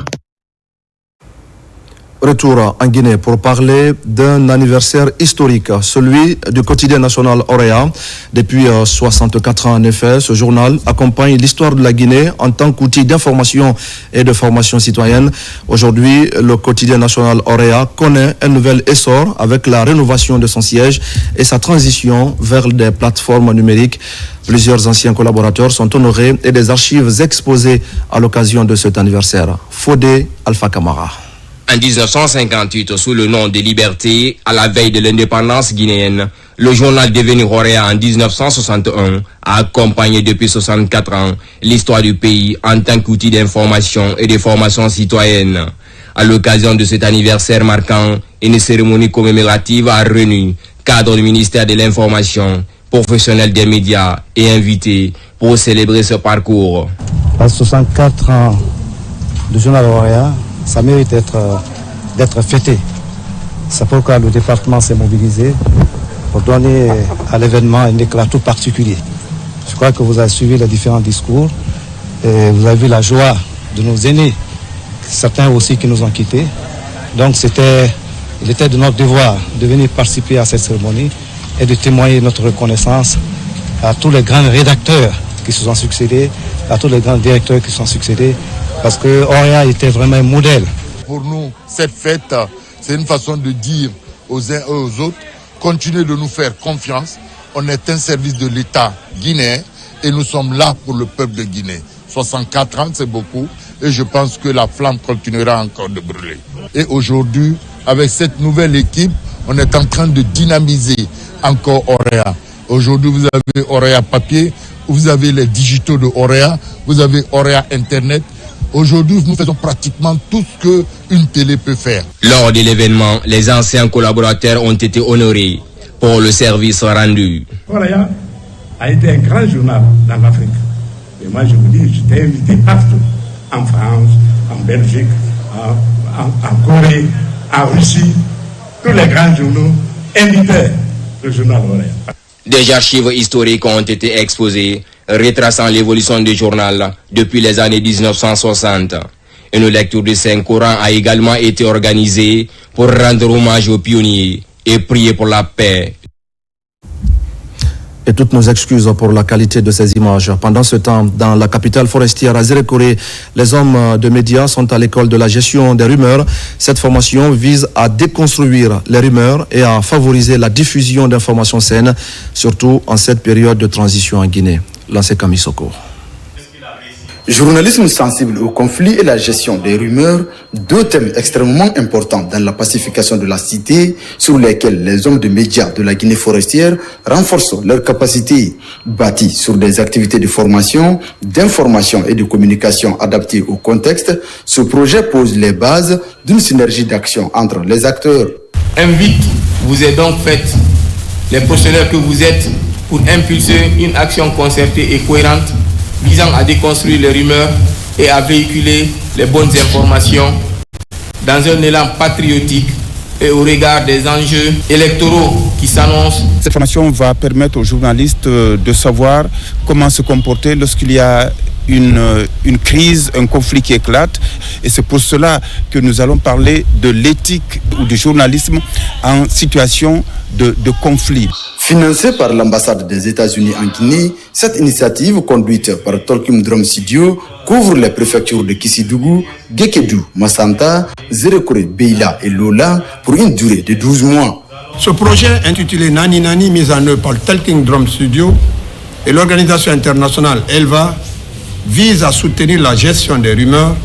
Retour en Guinée pour parler d'un anniversaire historique, celui du quotidien national Orea. Depuis 64 ans, en effet, ce journal accompagne l'histoire de la Guinée en tant qu'outil d'information et de formation citoyenne. Aujourd'hui, le quotidien national Orea connaît un nouvel essor avec la rénovation de son siège et sa transition vers des plateformes numériques. Plusieurs anciens collaborateurs sont honorés et des archives exposées à l'occasion de cet anniversaire. Fodé Alpha Camara. En 1958, sous le nom de Liberté, à la veille de l'indépendance guinéenne, le journal devenu Orea en 1961 a accompagné depuis 64 ans l'histoire du pays en tant qu'outil d'information et de formation citoyenne. À l'occasion de cet anniversaire marquant, une cérémonie commémorative a réuni cadres du ministère de l'Information, professionnels des médias et invités pour célébrer ce parcours. À 64 ans du journal Orea, ça mérite d'être fêté. C'est pourquoi le département s'est mobilisé pour donner à l'événement un éclat tout particulier. Je crois que vous avez suivi les différents discours et vous avez vu la joie de nos aînés, certains aussi qui nous ont quittés. Donc il était de notre devoir de venir participer à cette cérémonie et de témoigner notre reconnaissance à tous les grands rédacteurs qui se sont succédés, à tous les grands directeurs qui se sont succédés, parce que Orea était vraiment un modèle. Pour nous, cette fête, c'est une façon de dire aux uns et aux autres, continuez de nous faire confiance. On est un service de l'État guinéen et nous sommes là pour le peuple de Guinée. 64 ans, c'est beaucoup et je pense que la flamme continuera encore de brûler. Et aujourd'hui, avec cette nouvelle équipe, on est en train de dynamiser encore Orea. Aujourd'hui, vous avez Orea papier, vous avez les digitaux de Orea, vous avez Orea Internet. Aujourd'hui, nous faisons pratiquement tout ce qu'une télé peut faire. Lors de l'événement, les anciens collaborateurs ont été honorés pour le service rendu. Orea a été un grand journal dans l'Afrique. Et moi, je vous dis, j'étais invité partout. En France, en Belgique, en Corée, en Russie. Tous les grands journaux invitaient le journal Orea. Des archives historiques ont été exposées, retraçant l'évolution du journal depuis les années 1960. Une lecture du Saint-Coran a également été organisée pour rendre hommage aux pionniers et prier pour la paix. Et toutes nos excuses pour la qualité de ces images. Pendant ce temps, dans la capitale forestière à Zérékoré, les hommes de médias sont à l'école de la gestion des rumeurs. Cette formation vise à déconstruire les rumeurs et à favoriser la diffusion d'informations saines, surtout en cette période de transition en Guinée. Lancé Kamisoko. Journalisme sensible au conflit et la gestion des rumeurs, deux thèmes extrêmement importants dans la pacification de la cité, sur lesquels les hommes de médias de la Guinée forestière renforcent leurs capacités, bâties sur des activités de formation, d'information et de communication adaptées au contexte. Ce projet pose les bases d'une synergie d'action entre les acteurs. Invite vous est donc faite, les professionnels que vous êtes, pour impulser une action concertée et cohérente visant à déconstruire les rumeurs et à véhiculer les bonnes informations dans un élan patriotique et au regard des enjeux électoraux qui s'annoncent. Cette formation va permettre aux journalistes de savoir comment se comporter lorsqu'il y a une crise, un conflit qui éclate. Et c'est pour cela que nous allons parler de l'éthique ou du journalisme en situation de conflit. Financée par l'ambassade des États-Unis en Guinée, cette initiative conduite par Tolkim Drum Sidio couvre les préfectures de Kissidougou, Gekedou, Massanta, Zérékoré, Beila et Lola pour une durée de 12 mois. Ce projet intitulé Nani Nani, mis en œuvre par Tolkim Drum Studio et l'organisation internationale ELVA, vise à soutenir la gestion des rumeurs,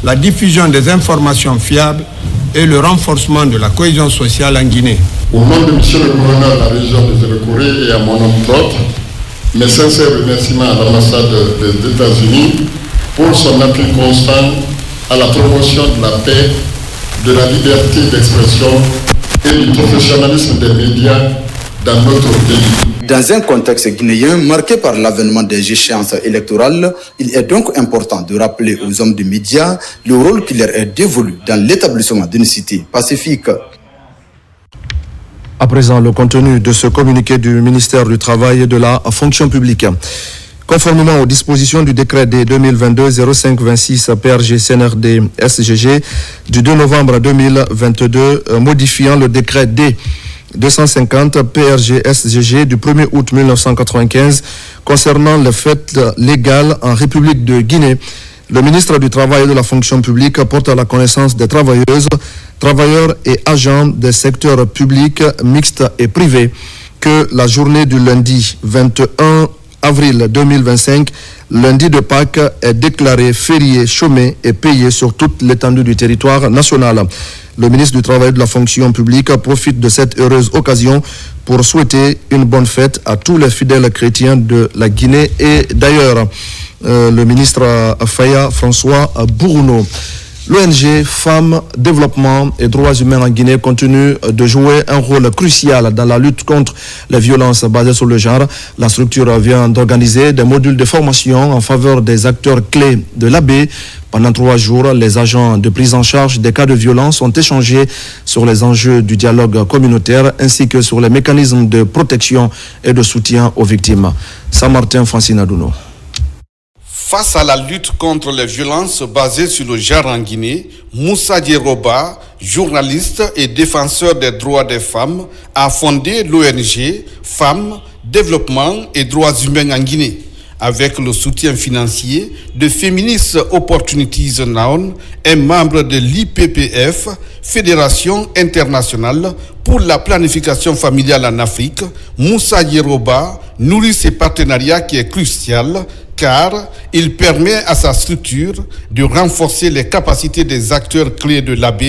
la diffusion des informations fiables et le renforcement de la cohésion sociale en Guinée. Au nom de M. le gouverneur de la région de Zérékoré et à mon nom propre, mes sincères remerciements à l'ambassade des États-Unis pour son appui constant à la promotion de la paix, de la liberté d'expression et du professionnalisme des médias dans notre pays. Dans un contexte guinéen marqué par l'avènement des échéances électorales, il est donc important de rappeler aux hommes de médias le rôle qui leur est dévolu dans l'établissement d'une cité pacifique. À présent, le contenu de ce communiqué du ministère du Travail et de la Fonction publique. Conformément aux dispositions du décret D 2022-0526 PRG CNRD SGG du 2 novembre 2022 modifiant le décret D 250 PRG SGG du 1er août 1995 concernant les fêtes légales en République de Guinée, le ministre du Travail et de la Fonction publique porte à la connaissance des travailleuses, travailleurs et agents des secteurs publics, mixtes et privés que la journée du lundi 21 avril 2025, lundi de Pâques, est déclaré férié, chômé et payé sur toute l'étendue du territoire national. Le ministre du Travail et de la Fonction publique profite de cette heureuse occasion pour souhaiter une bonne fête à tous les fidèles chrétiens de la Guinée et d'ailleurs. Le ministre Faya François Bourouno. L'ONG Femmes, Développement et Droits Humains en Guinée continue de jouer un rôle crucial dans la lutte contre les violences basées sur le genre. La structure vient d'organiser des modules de formation en faveur des acteurs clés de l'AB. Pendant 3 jours, les agents de prise en charge des cas de violence ont échangé sur les enjeux du dialogue communautaire ainsi que sur les mécanismes de protection et de soutien aux victimes. Saint-Martin, Francine Adouno. Face à la lutte contre les violences basées sur le genre en Guinée, Moussa Djeroba, journaliste et défenseur des droits des femmes, a fondé l'ONG Femmes, Développement et Droits Humains en Guinée. Avec le soutien financier de Feminist Opportunities Now, est membre de l'IPPF, Fédération internationale pour la planification familiale en Afrique. Moussa Djeroba nourrit ses partenariats qui est crucial car il permet à sa structure de renforcer les capacités des acteurs clés de l'AB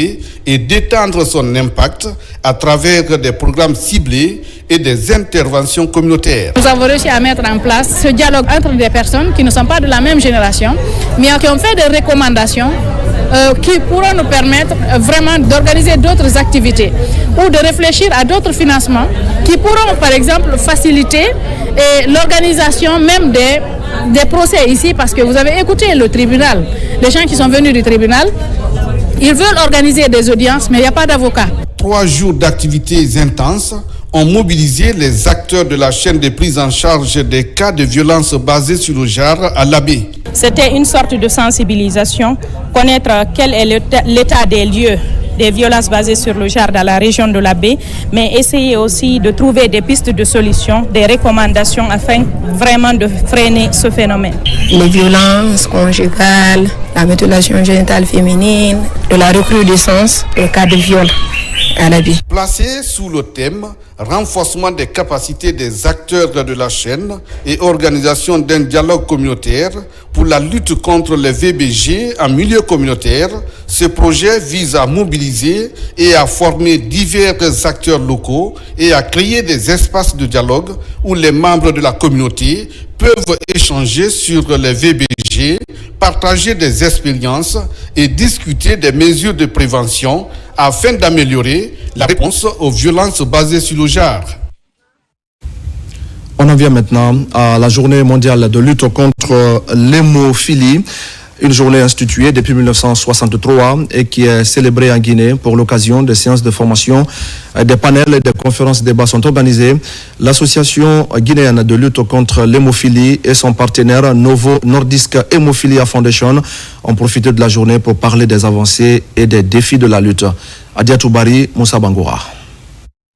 et d'étendre son impact à travers des programmes ciblés et des interventions communautaires. Nous avons réussi à mettre en place ce dialogue entre des personnes qui ne sont pas de la même génération, mais qui ont fait des recommandations qui pourront nous permettre vraiment d'organiser d'autres activités ou de réfléchir à d'autres financements qui pourront par exemple faciliter l'organisation même des procès ici, parce que vous avez écouté le tribunal, les gens qui sont venus du tribunal, ils veulent organiser des audiences mais il n'y a pas d'avocat. 3 jours d'activités intenses ont mobilisé les acteurs de la chaîne de prise en charge des cas de violence basés sur le genre à l'AB. C'était une sorte de sensibilisation, connaître quel est l'état des lieux des violences basées sur le genre dans la région de la baie, mais essayer aussi de trouver des pistes de solutions, des recommandations afin vraiment de freiner ce phénomène. Les violences conjugales, la mutilation génitale féminine, de la recrudescence des cas de viol à la baie. Placé sous le thème renforcement des capacités des acteurs de la chaîne et organisation d'un dialogue communautaire pour la lutte contre les VBG en milieu communautaire, ce projet vise à mobiliser et à former divers acteurs locaux et à créer des espaces de dialogue où les membres de la communauté peuvent échanger sur les VBG, partager des expériences et discuter des mesures de prévention afin d'améliorer la réponse aux violences basées sur le genre. On en vient maintenant à la journée mondiale de lutte contre l'hémophilie, une journée instituée depuis 1963 et qui est célébrée en Guinée pour l'occasion des séances de formation. Des panels et des conférences débats sont organisés. L'association guinéenne de lutte contre l'hémophilie et son partenaire Novo Nordisk Hemophilia Foundation ont profité de la journée pour parler des avancées et des défis de la lutte. Adia Toubari, Moussa Bangoura.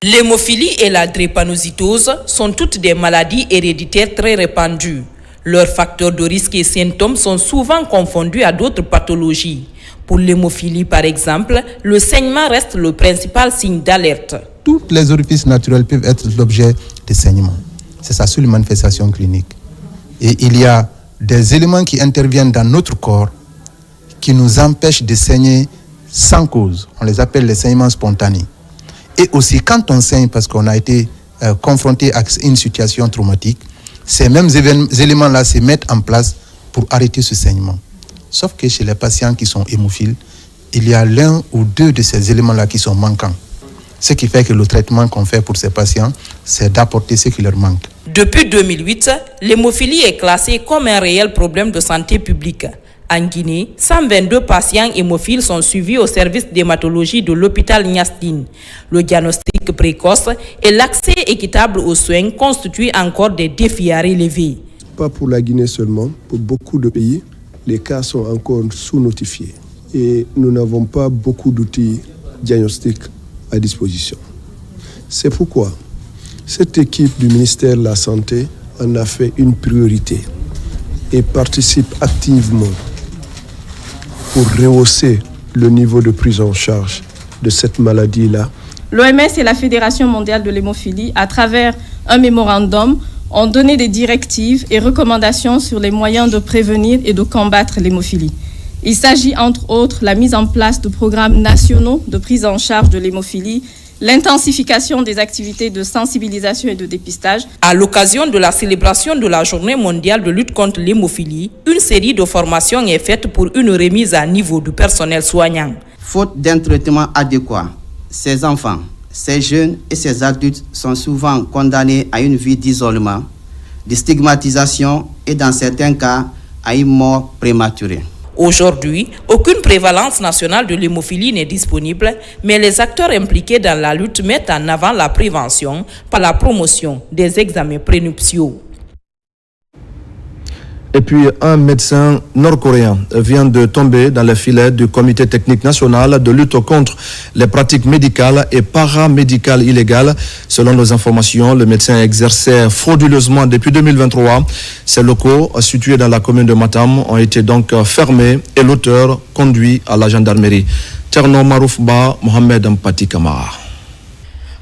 L'hémophilie et la drépanocytose sont toutes des maladies héréditaires très répandues. Leurs facteurs de risque et symptômes sont souvent confondus à d'autres pathologies. Pour l'hémophilie, par exemple, le saignement reste le principal signe d'alerte. Tous les orifices naturels peuvent être l'objet de saignement. C'est sa seule manifestation clinique. Et il y a des éléments qui interviennent dans notre corps qui nous empêchent de saigner sans cause. On les appelle les saignements spontanés. Et aussi, quand on saigne parce qu'on a été confronté à une situation traumatique, ces mêmes éléments-là se mettent en place pour arrêter ce saignement. Sauf que chez les patients qui sont hémophiles, il y a l'un ou deux de ces éléments-là qui sont manquants. Ce qui fait que le traitement qu'on fait pour ces patients, c'est d'apporter ce qui leur manque. Depuis 2008, l'hémophilie est classée comme un réel problème de santé publique. En Guinée, 122 patients hémophiles sont suivis au service d'hématologie de l'hôpital Niastine. Le diagnostic précoce et l'accès équitable aux soins constituent encore des défis à relever. pas pour la Guinée seulement, pour beaucoup de pays, les cas sont encore sous-notifiés. Et nous n'avons pas beaucoup d'outils diagnostiques à disposition. C'est pourquoi cette équipe du ministère de la Santé en a fait une priorité et participe activement pour rehausser le niveau de prise en charge de cette maladie-là. L'OMS et la Fédération mondiale de l'hémophilie, à travers un mémorandum, ont donné des directives et recommandations sur les moyens de prévenir et de combattre l'hémophilie. Il s'agit entre autres la mise en place de programmes nationaux de prise en charge de l'hémophilie, l'intensification des activités de sensibilisation et de dépistage. À l'occasion de la célébration de la Journée mondiale de lutte contre l'hémophilie, une série de formations est faite pour une remise à niveau du personnel soignant. Faute d'un traitement adéquat, ces enfants, ces jeunes et ces adultes sont souvent condamnés à une vie d'isolement, de stigmatisation et dans certains cas à une mort prématurée. Aujourd'hui, aucune prévalence nationale de l'hémophilie n'est disponible, mais les acteurs impliqués dans la lutte mettent en avant la prévention par la promotion des examens prénuptiaux. Et puis, un médecin nord-coréen vient de tomber dans les filets du Comité technique national de lutte contre les pratiques médicales et paramédicales illégales. Selon nos informations, le médecin exerçait frauduleusement depuis 2023. Ces locaux, situés dans la commune de Matam, ont été donc fermés et l'auteur conduit à la gendarmerie. Tcherno Maroufba, Mohamed Mpati Kamara.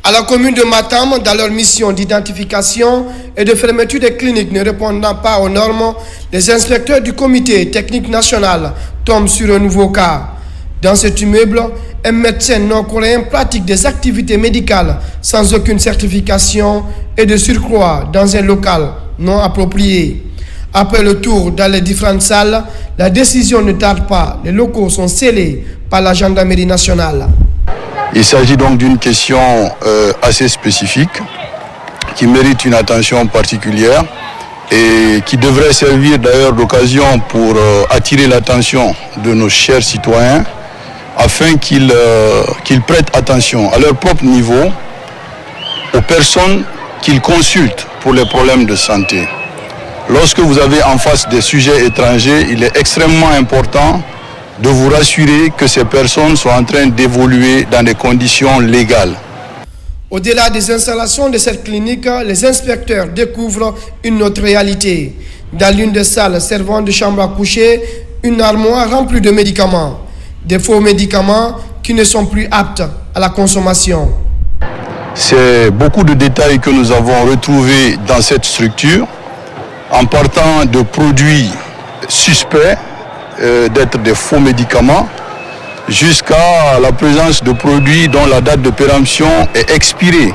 À la commune de Matam, dans leur mission d'identification et de fermeture des cliniques ne répondant pas aux normes, les inspecteurs du comité technique national tombent sur un nouveau cas. Dans cet immeuble, un médecin nord-coréen pratique des activités médicales sans aucune certification et de surcroît dans un local non approprié. Après le tour dans les différentes salles, la décision ne tarde pas. Les locaux sont scellés par la gendarmerie nationale. Il s'agit donc d'une question assez spécifique qui mérite une attention particulière et qui devrait servir d'ailleurs d'occasion pour attirer l'attention de nos chers citoyens afin qu'ils prêtent attention à leur propre niveau aux personnes qu'ils consultent pour les problèmes de santé. Lorsque vous avez en face des sujets étrangers, il est extrêmement important de vous rassurer que ces personnes sont en train d'évoluer dans des conditions légales. Au-delà des installations de cette clinique, les inspecteurs découvrent une autre réalité. Dans l'une des salles servant de chambre à coucher, une armoire remplie de médicaments. Des faux médicaments qui ne sont plus aptes à la consommation. C'est beaucoup de détails que nous avons retrouvés dans cette structure, en partant de produits suspects d'être des faux médicaments, jusqu'à la présence de produits dont la date de péremption est expirée.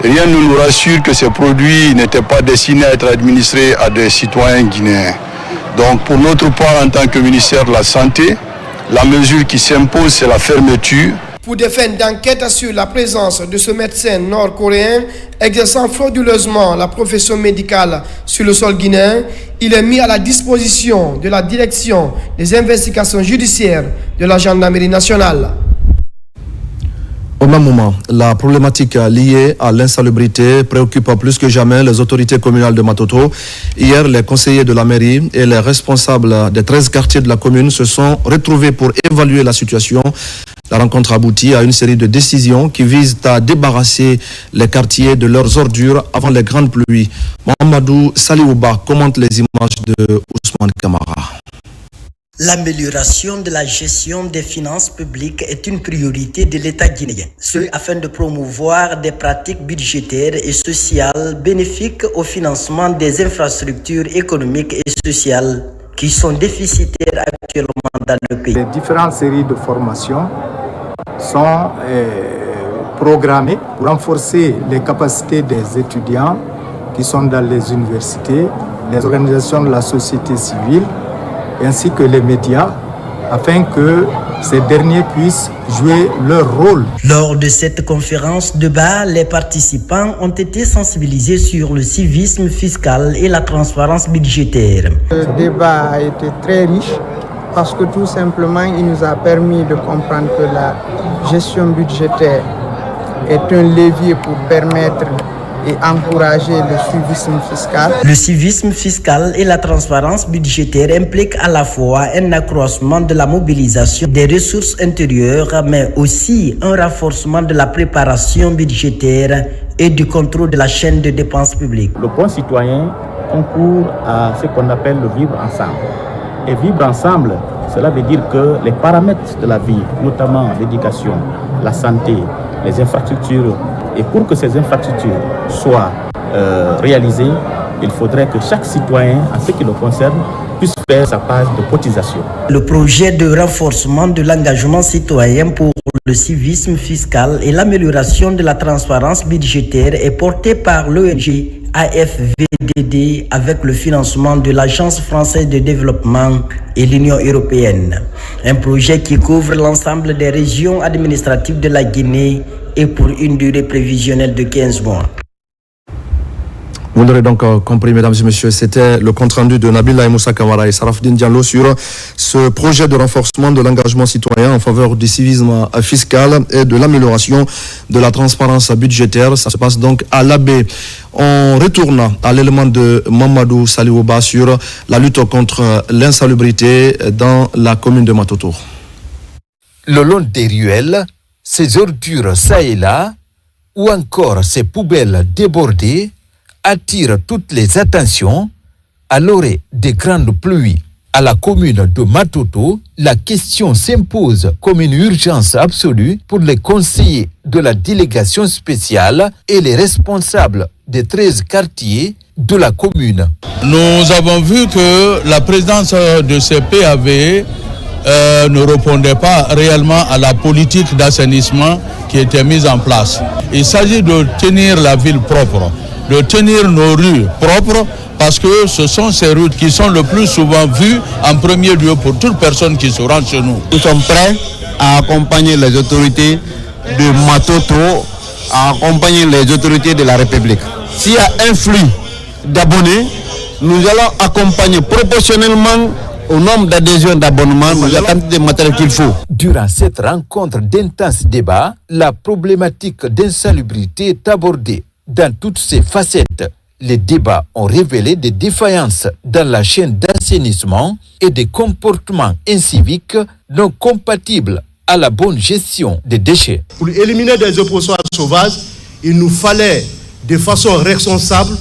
Rien ne nous rassure que ces produits n'étaient pas destinés à être administrés à des citoyens guinéens. Donc pour notre part, en tant que ministère de la Santé, la mesure qui s'impose, c'est la fermeture. Pour des fins d'enquête sur la présence de ce médecin nord-coréen exerçant frauduleusement la profession médicale sur le sol guinéen, il est mis à la disposition de la direction des investigations judiciaires de la gendarmerie nationale. Au même moment, la problématique liée à l'insalubrité préoccupe plus que jamais les autorités communales de Matoto. Hier, les conseillers de la mairie et les responsables des 13 quartiers de la commune se sont retrouvés pour évaluer la situation. La rencontre aboutit à une série de décisions qui visent à débarrasser les quartiers de leurs ordures avant les grandes pluies. Mohamedou Saliouba commente les images de Ousmane Kamara. L'amélioration de la gestion des finances publiques est une priorité de l'État guinéen, ce afin de promouvoir des pratiques budgétaires et sociales bénéfiques au financement des infrastructures économiques et sociales qui sont déficitaires actuellement dans le pays. Les différentes séries de formations sont programmées pour renforcer les capacités des étudiants qui sont dans les universités, les organisations de la société civile, ainsi que les médias, afin que ces derniers puissent jouer leur rôle. Lors de cette conférence de débat, les participants ont été sensibilisés sur le civisme fiscal et la transparence budgétaire. Le débat a été très riche parce que tout simplement, il nous a permis de comprendre que la gestion budgétaire est un levier pour permettre et encourager le civisme fiscal. Le civisme fiscal et la transparence budgétaire impliquent à la fois un accroissement de la mobilisation des ressources intérieures, mais aussi un renforcement de la préparation budgétaire et du contrôle de la chaîne de dépenses publiques. Le bon citoyen concourt à ce qu'on appelle le vivre ensemble. Et vivre ensemble, cela veut dire que les paramètres de la vie, notamment l'éducation, la santé, les infrastructures, et pour que ces infrastructures soient réalisées, il faudrait que chaque citoyen, en ce qui le concerne, puisse faire sa part de cotisation. Le projet de renforcement de l'engagement citoyen pour le civisme fiscal et l'amélioration de la transparence budgétaire est porté par l'ONG AFVDD avec le financement de l'Agence française de développement et l'Union européenne. Un projet qui couvre l'ensemble des régions administratives de la Guinée et pour une durée prévisionnelle de 15 mois. Vous l'aurez donc compris, mesdames et messieurs, c'était le compte-rendu de Nabila Moussa Kamara et Sarafdine Diallo sur ce projet de renforcement de l'engagement citoyen en faveur du civisme fiscal et de l'amélioration de la transparence budgétaire. Ça se passe donc à l'Abbé. On retourne à l'élément de Mamadou Saliouba sur la lutte contre l'insalubrité dans la commune de Matoto. Le long des ruelles, ces ordures ça et là, ou encore ces poubelles débordées, attire toutes les attentions à l'orée des grandes pluies. À la commune de Matoto, la question s'impose comme une urgence absolue pour les conseillers de la délégation spéciale et les responsables des 13 quartiers de la commune. Nous avons vu que la présidence de ces PAV ne répondait pas réellement à la politique d'assainissement qui était mise en place. Il s'agit de tenir la ville propre, de tenir nos rues propres, parce que ce sont ces routes qui sont le plus souvent vues en premier lieu pour toute personne qui se rend chez nous. Nous sommes prêts à accompagner les autorités de Matoto, à accompagner les autorités de la République. S'il y a un flux d'abonnés, nous allons accompagner proportionnellement au nombre d'adhésions d'abonnements, la quantité de matériel qu'il faut. Durant cette rencontre d'intenses débats, la problématique d'insalubrité est abordée dans toutes ses facettes. Les débats ont révélé des défaillances dans la chaîne d'assainissement et des comportements inciviques non compatibles à la bonne gestion des déchets. Pour éliminer des oppositions sauvages, il nous fallait de façon responsable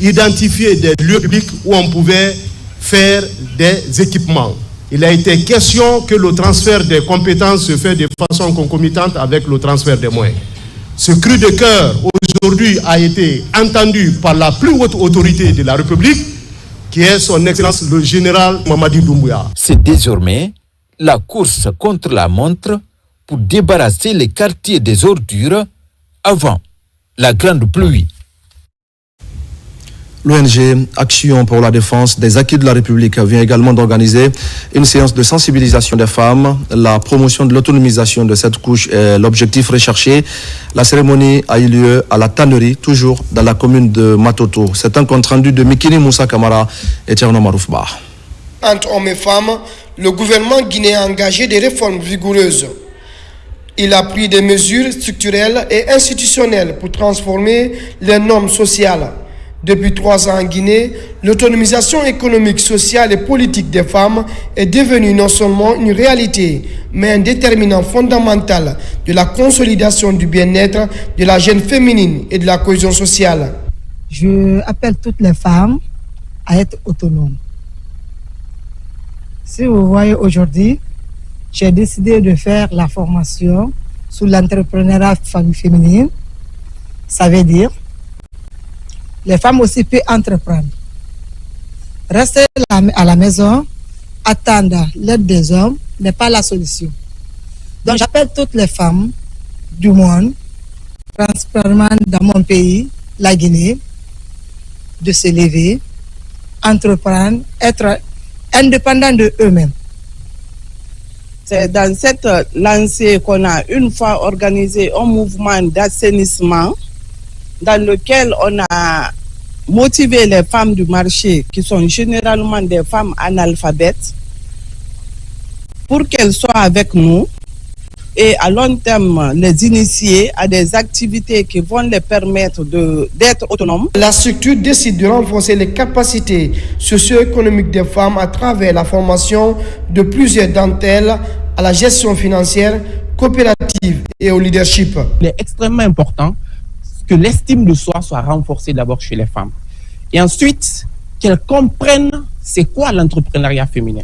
identifier des lieux publics où on pouvait faire des équipements. Il a été question que le transfert des compétences se fait de façon concomitante avec le transfert des moyens. Ce cri de cœur aujourd'hui a été entendu par la plus haute autorité de la République, qui est son Excellence le général Mamadi Doumbouya. C'est désormais la course contre la montre pour débarrasser les quartiers des ordures avant la grande pluie. L'ONG Action pour la défense des acquis de la République vient également d'organiser une séance de sensibilisation des femmes. La promotion de l'autonomisation de cette couche est l'objectif recherché. La cérémonie a eu lieu à la tannerie, toujours dans la commune de Matoto. C'est un compte rendu de Mikini Moussa Kamara et Tcherno Maroufba. Entre hommes et femmes, le gouvernement guinéen a engagé des réformes vigoureuses. Il a pris des mesures structurelles et institutionnelles pour transformer les normes sociales. Depuis 3 ans en Guinée, l'autonomisation économique, sociale et politique des femmes est devenue non seulement une réalité, mais un déterminant fondamental de la consolidation du bien-être de la jeune féminine et de la cohésion sociale. Je appelle toutes les femmes à être autonomes. Si vous voyez aujourd'hui, j'ai décidé de faire la formation sur l'entrepreneuriat féminin. Ça veut dire les femmes aussi peuvent entreprendre. Rester à la maison, attendre l'aide des hommes n'est pas la solution. Donc j'appelle toutes les femmes du monde, principalement dans mon pays, la Guinée, de se lever, entreprendre, être indépendants de eux-mêmes. C'est dans cette lancée qu'on a une fois organisé un mouvement d'assainissement dans lequel on a motivé les femmes du marché, qui sont généralement des femmes analphabètes, pour qu'elles soient avec nous, et à long terme les initier à des activités qui vont les permettre d'être autonomes. La structure décide de renforcer les capacités socio-économiques des femmes à travers la formation de plusieurs d'entre elles à la gestion financière, coopérative et au leadership. Il est extrêmement important que l'estime de soi soit renforcée d'abord chez les femmes. Et ensuite, qu'elles comprennent c'est quoi l'entrepreneuriat féminin.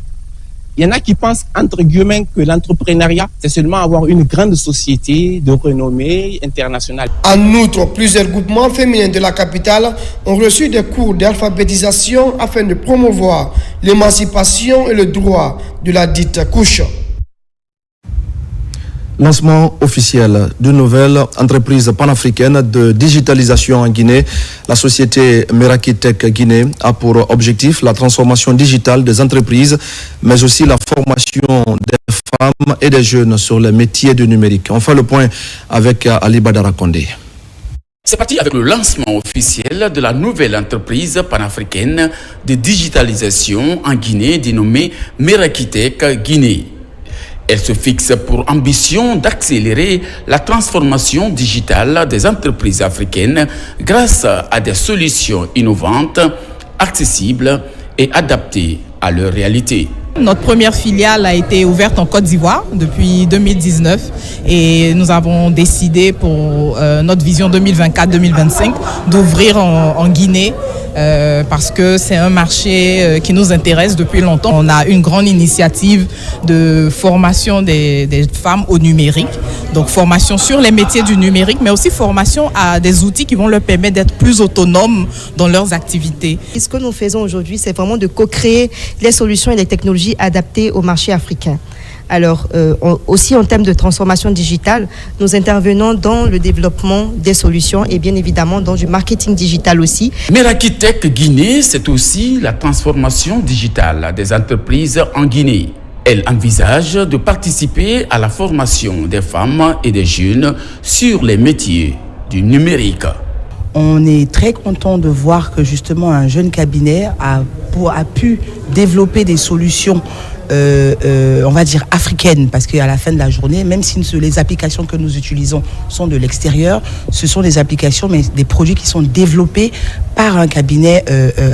Il y en a qui pensent, entre guillemets, que l'entrepreneuriat, c'est seulement avoir une grande société de renommée internationale. En outre, plusieurs groupements féminins de la capitale ont reçu des cours d'alphabétisation afin de promouvoir l'émancipation et le droit de la dite couche. Lancement officiel d'une nouvelle entreprise panafricaine de digitalisation en Guinée. La société Meraki Tech Guinée a pour objectif la transformation digitale des entreprises, mais aussi la formation des femmes et des jeunes sur les métiers du numérique. On fait le point avec Ali Badara Kondé. C'est parti avec le lancement officiel de la nouvelle entreprise panafricaine de digitalisation en Guinée dénommée Meraki Tech Guinée. Elle se fixe pour ambition d'accélérer la transformation digitale des entreprises africaines grâce à des solutions innovantes, accessibles et adaptées à leur réalité. Notre première filiale a été ouverte en Côte d'Ivoire depuis 2019 et nous avons décidé pour notre vision 2024-2025 d'ouvrir en Guinée parce que c'est un marché qui nous intéresse depuis longtemps. On a une grande initiative de formation des femmes au numérique, donc formation sur les métiers du numérique, mais aussi formation à des outils qui vont leur permettre d'être plus autonomes dans leurs activités. Et ce que nous faisons aujourd'hui, c'est vraiment de co-créer les solutions et les technologies adaptées au marché africain. Alors, aussi en termes de transformation digitale, nous intervenons dans le développement des solutions et bien évidemment dans du marketing digital aussi. Meraki Tech Guinée, c'est aussi la transformation digitale des entreprises en Guinée. Elle envisage de participer à la formation des femmes et des jeunes sur les métiers du numérique. On est très content de voir que justement un jeune cabinet a pu développer des solutions on va dire africaines, parce qu'à la fin de la journée, même si les applications que nous utilisons sont de l'extérieur, ce sont des applications, mais des produits qui sont développés par un cabinet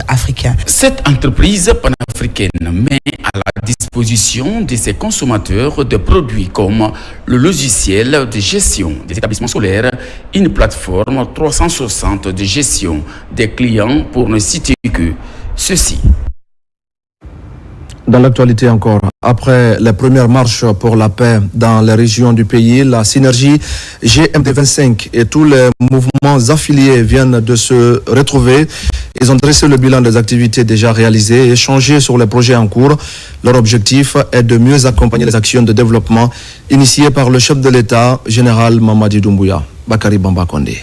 africain. Cette entreprise panafricaine met à la disposition de ses consommateurs des produits comme le logiciel de gestion des établissements scolaires, une plateforme 360 de gestion des clients pour ne citer que ceci. Dans l'actualité encore, après les premières marches pour la paix dans les régions du pays, la synergie GMD25 et tous les mouvements affiliés viennent de se retrouver. Ils ont dressé le bilan des activités déjà réalisées et échangé sur les projets en cours. Leur objectif est de mieux accompagner les actions de développement initiées par le chef de l'État, général Mamadi Doumbouya. Bakari Bamba Kondé.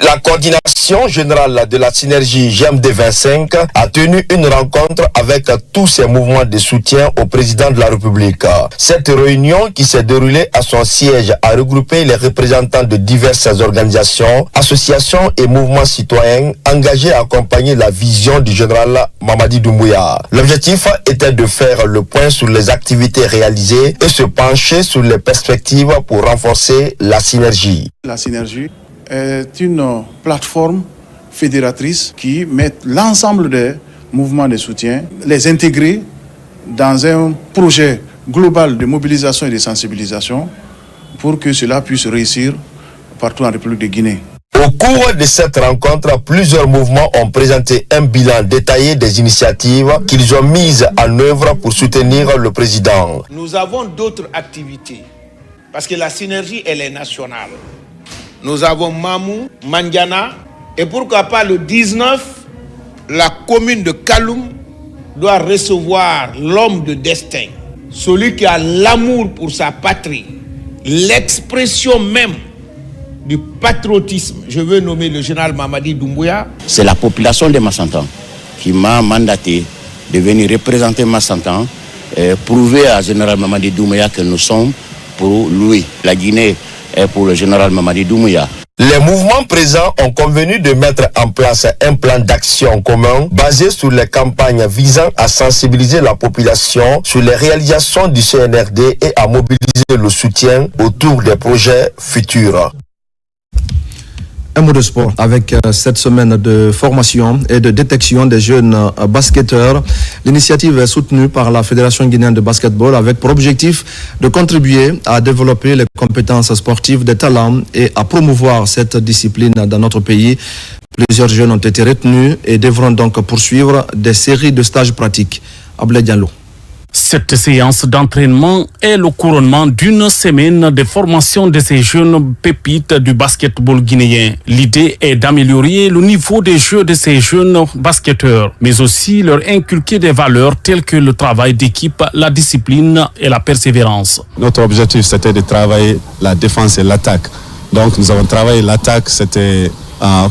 La coordination générale de la synergie GMD25 a tenu une rencontre avec tous ces mouvements de soutien au président de la République. Cette réunion qui s'est déroulée à son siège a regroupé les représentants de diverses organisations, associations et mouvements citoyens engagés à accompagner la vision du général Mamadi Doumbouya. L'objectif était de faire le point sur les activités réalisées et se pencher sur les perspectives pour renforcer la synergie. La synergie est une plateforme fédératrice qui met l'ensemble des mouvements de soutien, les intégrer dans un projet global de mobilisation et de sensibilisation pour que cela puisse réussir partout en République de Guinée. Au cours de cette rencontre, plusieurs mouvements ont présenté un bilan détaillé des initiatives qu'ils ont mises en œuvre pour soutenir le président. Nous avons d'autres activités parce que la synergie, elle est nationale. Nous avons Mamou, Mandiana, et pourquoi pas le 19, la commune de Kaloum doit recevoir l'homme de destin, celui qui a l'amour pour sa patrie, l'expression même du patriotisme. Je veux nommer le général Mamadi Doumbouya. C'est la population de Massantan qui m'a mandaté de venir représenter Massantan et prouver à général Mamadi Doumbouya que nous sommes pour lui. La Guinée est pour le général Mamadi Doumbouya. Les mouvements présents ont convenu de mettre en place un plan d'action commun basé sur les campagnes visant à sensibiliser la population sur les réalisations du CNRD et à mobiliser le soutien autour des projets futurs. Un mot de sport avec cette semaine de formation et de détection des jeunes basketteurs. L'initiative est soutenue par la Fédération guinéenne de basketball avec pour objectif de contribuer à développer les compétences sportives des talents et à promouvoir cette discipline dans notre pays. Plusieurs jeunes ont été retenus et devront donc poursuivre des séries de stages pratiques. Ablé Diallo. Cette séance d'entraînement est le couronnement d'une semaine de formation de ces jeunes pépites du basketball guinéen. L'idée est d'améliorer le niveau des jeux de ces jeunes basketteurs, mais aussi leur inculquer des valeurs telles que le travail d'équipe, la discipline et la persévérance. Notre objectif, c'était de travailler la défense et l'attaque. Donc nous avons travaillé l'attaque, c'était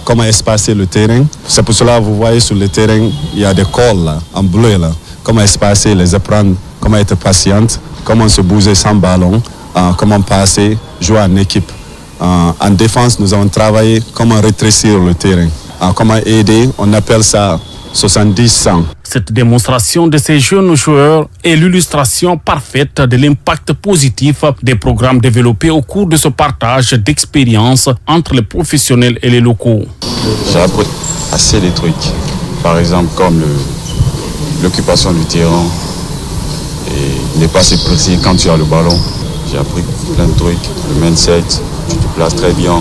comment espacer le terrain. C'est pour cela que vous voyez sur le terrain, il y a des calls là, en bleu là. Comment espacer, les apprendre, comment être patiente, comment se bouger sans ballon, comment passer, jouer en équipe. En défense, nous avons travaillé comment rétrécir le terrain, comment aider, on appelle ça 70-100. Cette démonstration de ces jeunes joueurs est l'illustration parfaite de l'impact positif des programmes développés au cours de ce partage d'expériences entre les professionnels et les locaux. J'ai appris assez de trucs, par exemple comme l'occupation du terrain et ne pas se précis quand tu as le ballon. J'ai appris plein de trucs, le mindset, tu te places très bien,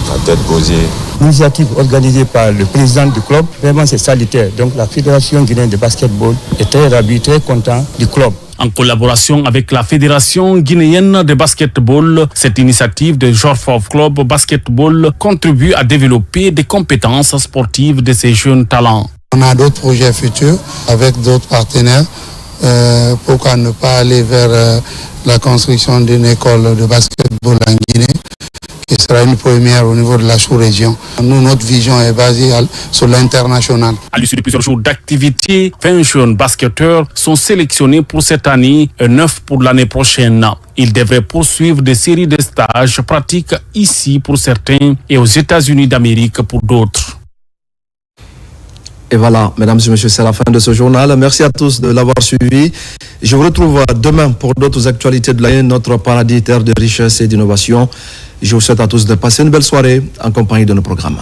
la tête posée. L'initiative organisée par le président du club, vraiment c'est salutaire. Donc la Fédération guinéenne de basketball est très ravie, très content du club. En collaboration avec la Fédération guinéenne de basketball, cette initiative de George Club Basketball contribue à développer des compétences sportives de ces jeunes talents. On a d'autres projets futurs avec d'autres partenaires. Pourquoi ne pas aller vers la construction d'une école de basketball en Guinée, qui sera une première au niveau de la sous-région. Nous, notre vision est basée sur l'international. À l'issue de plusieurs jours d'activité, 20 jeunes basketteurs sont sélectionnés pour cette année et 9 pour l'année prochaine. Ils devraient poursuivre des séries de stages pratiques ici pour certains et aux États-Unis d'Amérique pour d'autres. Et voilà, mesdames et messieurs, c'est la fin de ce journal. Merci à tous de l'avoir suivi. Je vous retrouve demain pour d'autres actualités de l'année, notre paradis terre de richesse et d'innovation. Je vous souhaite à tous de passer une belle soirée en compagnie de nos programmes.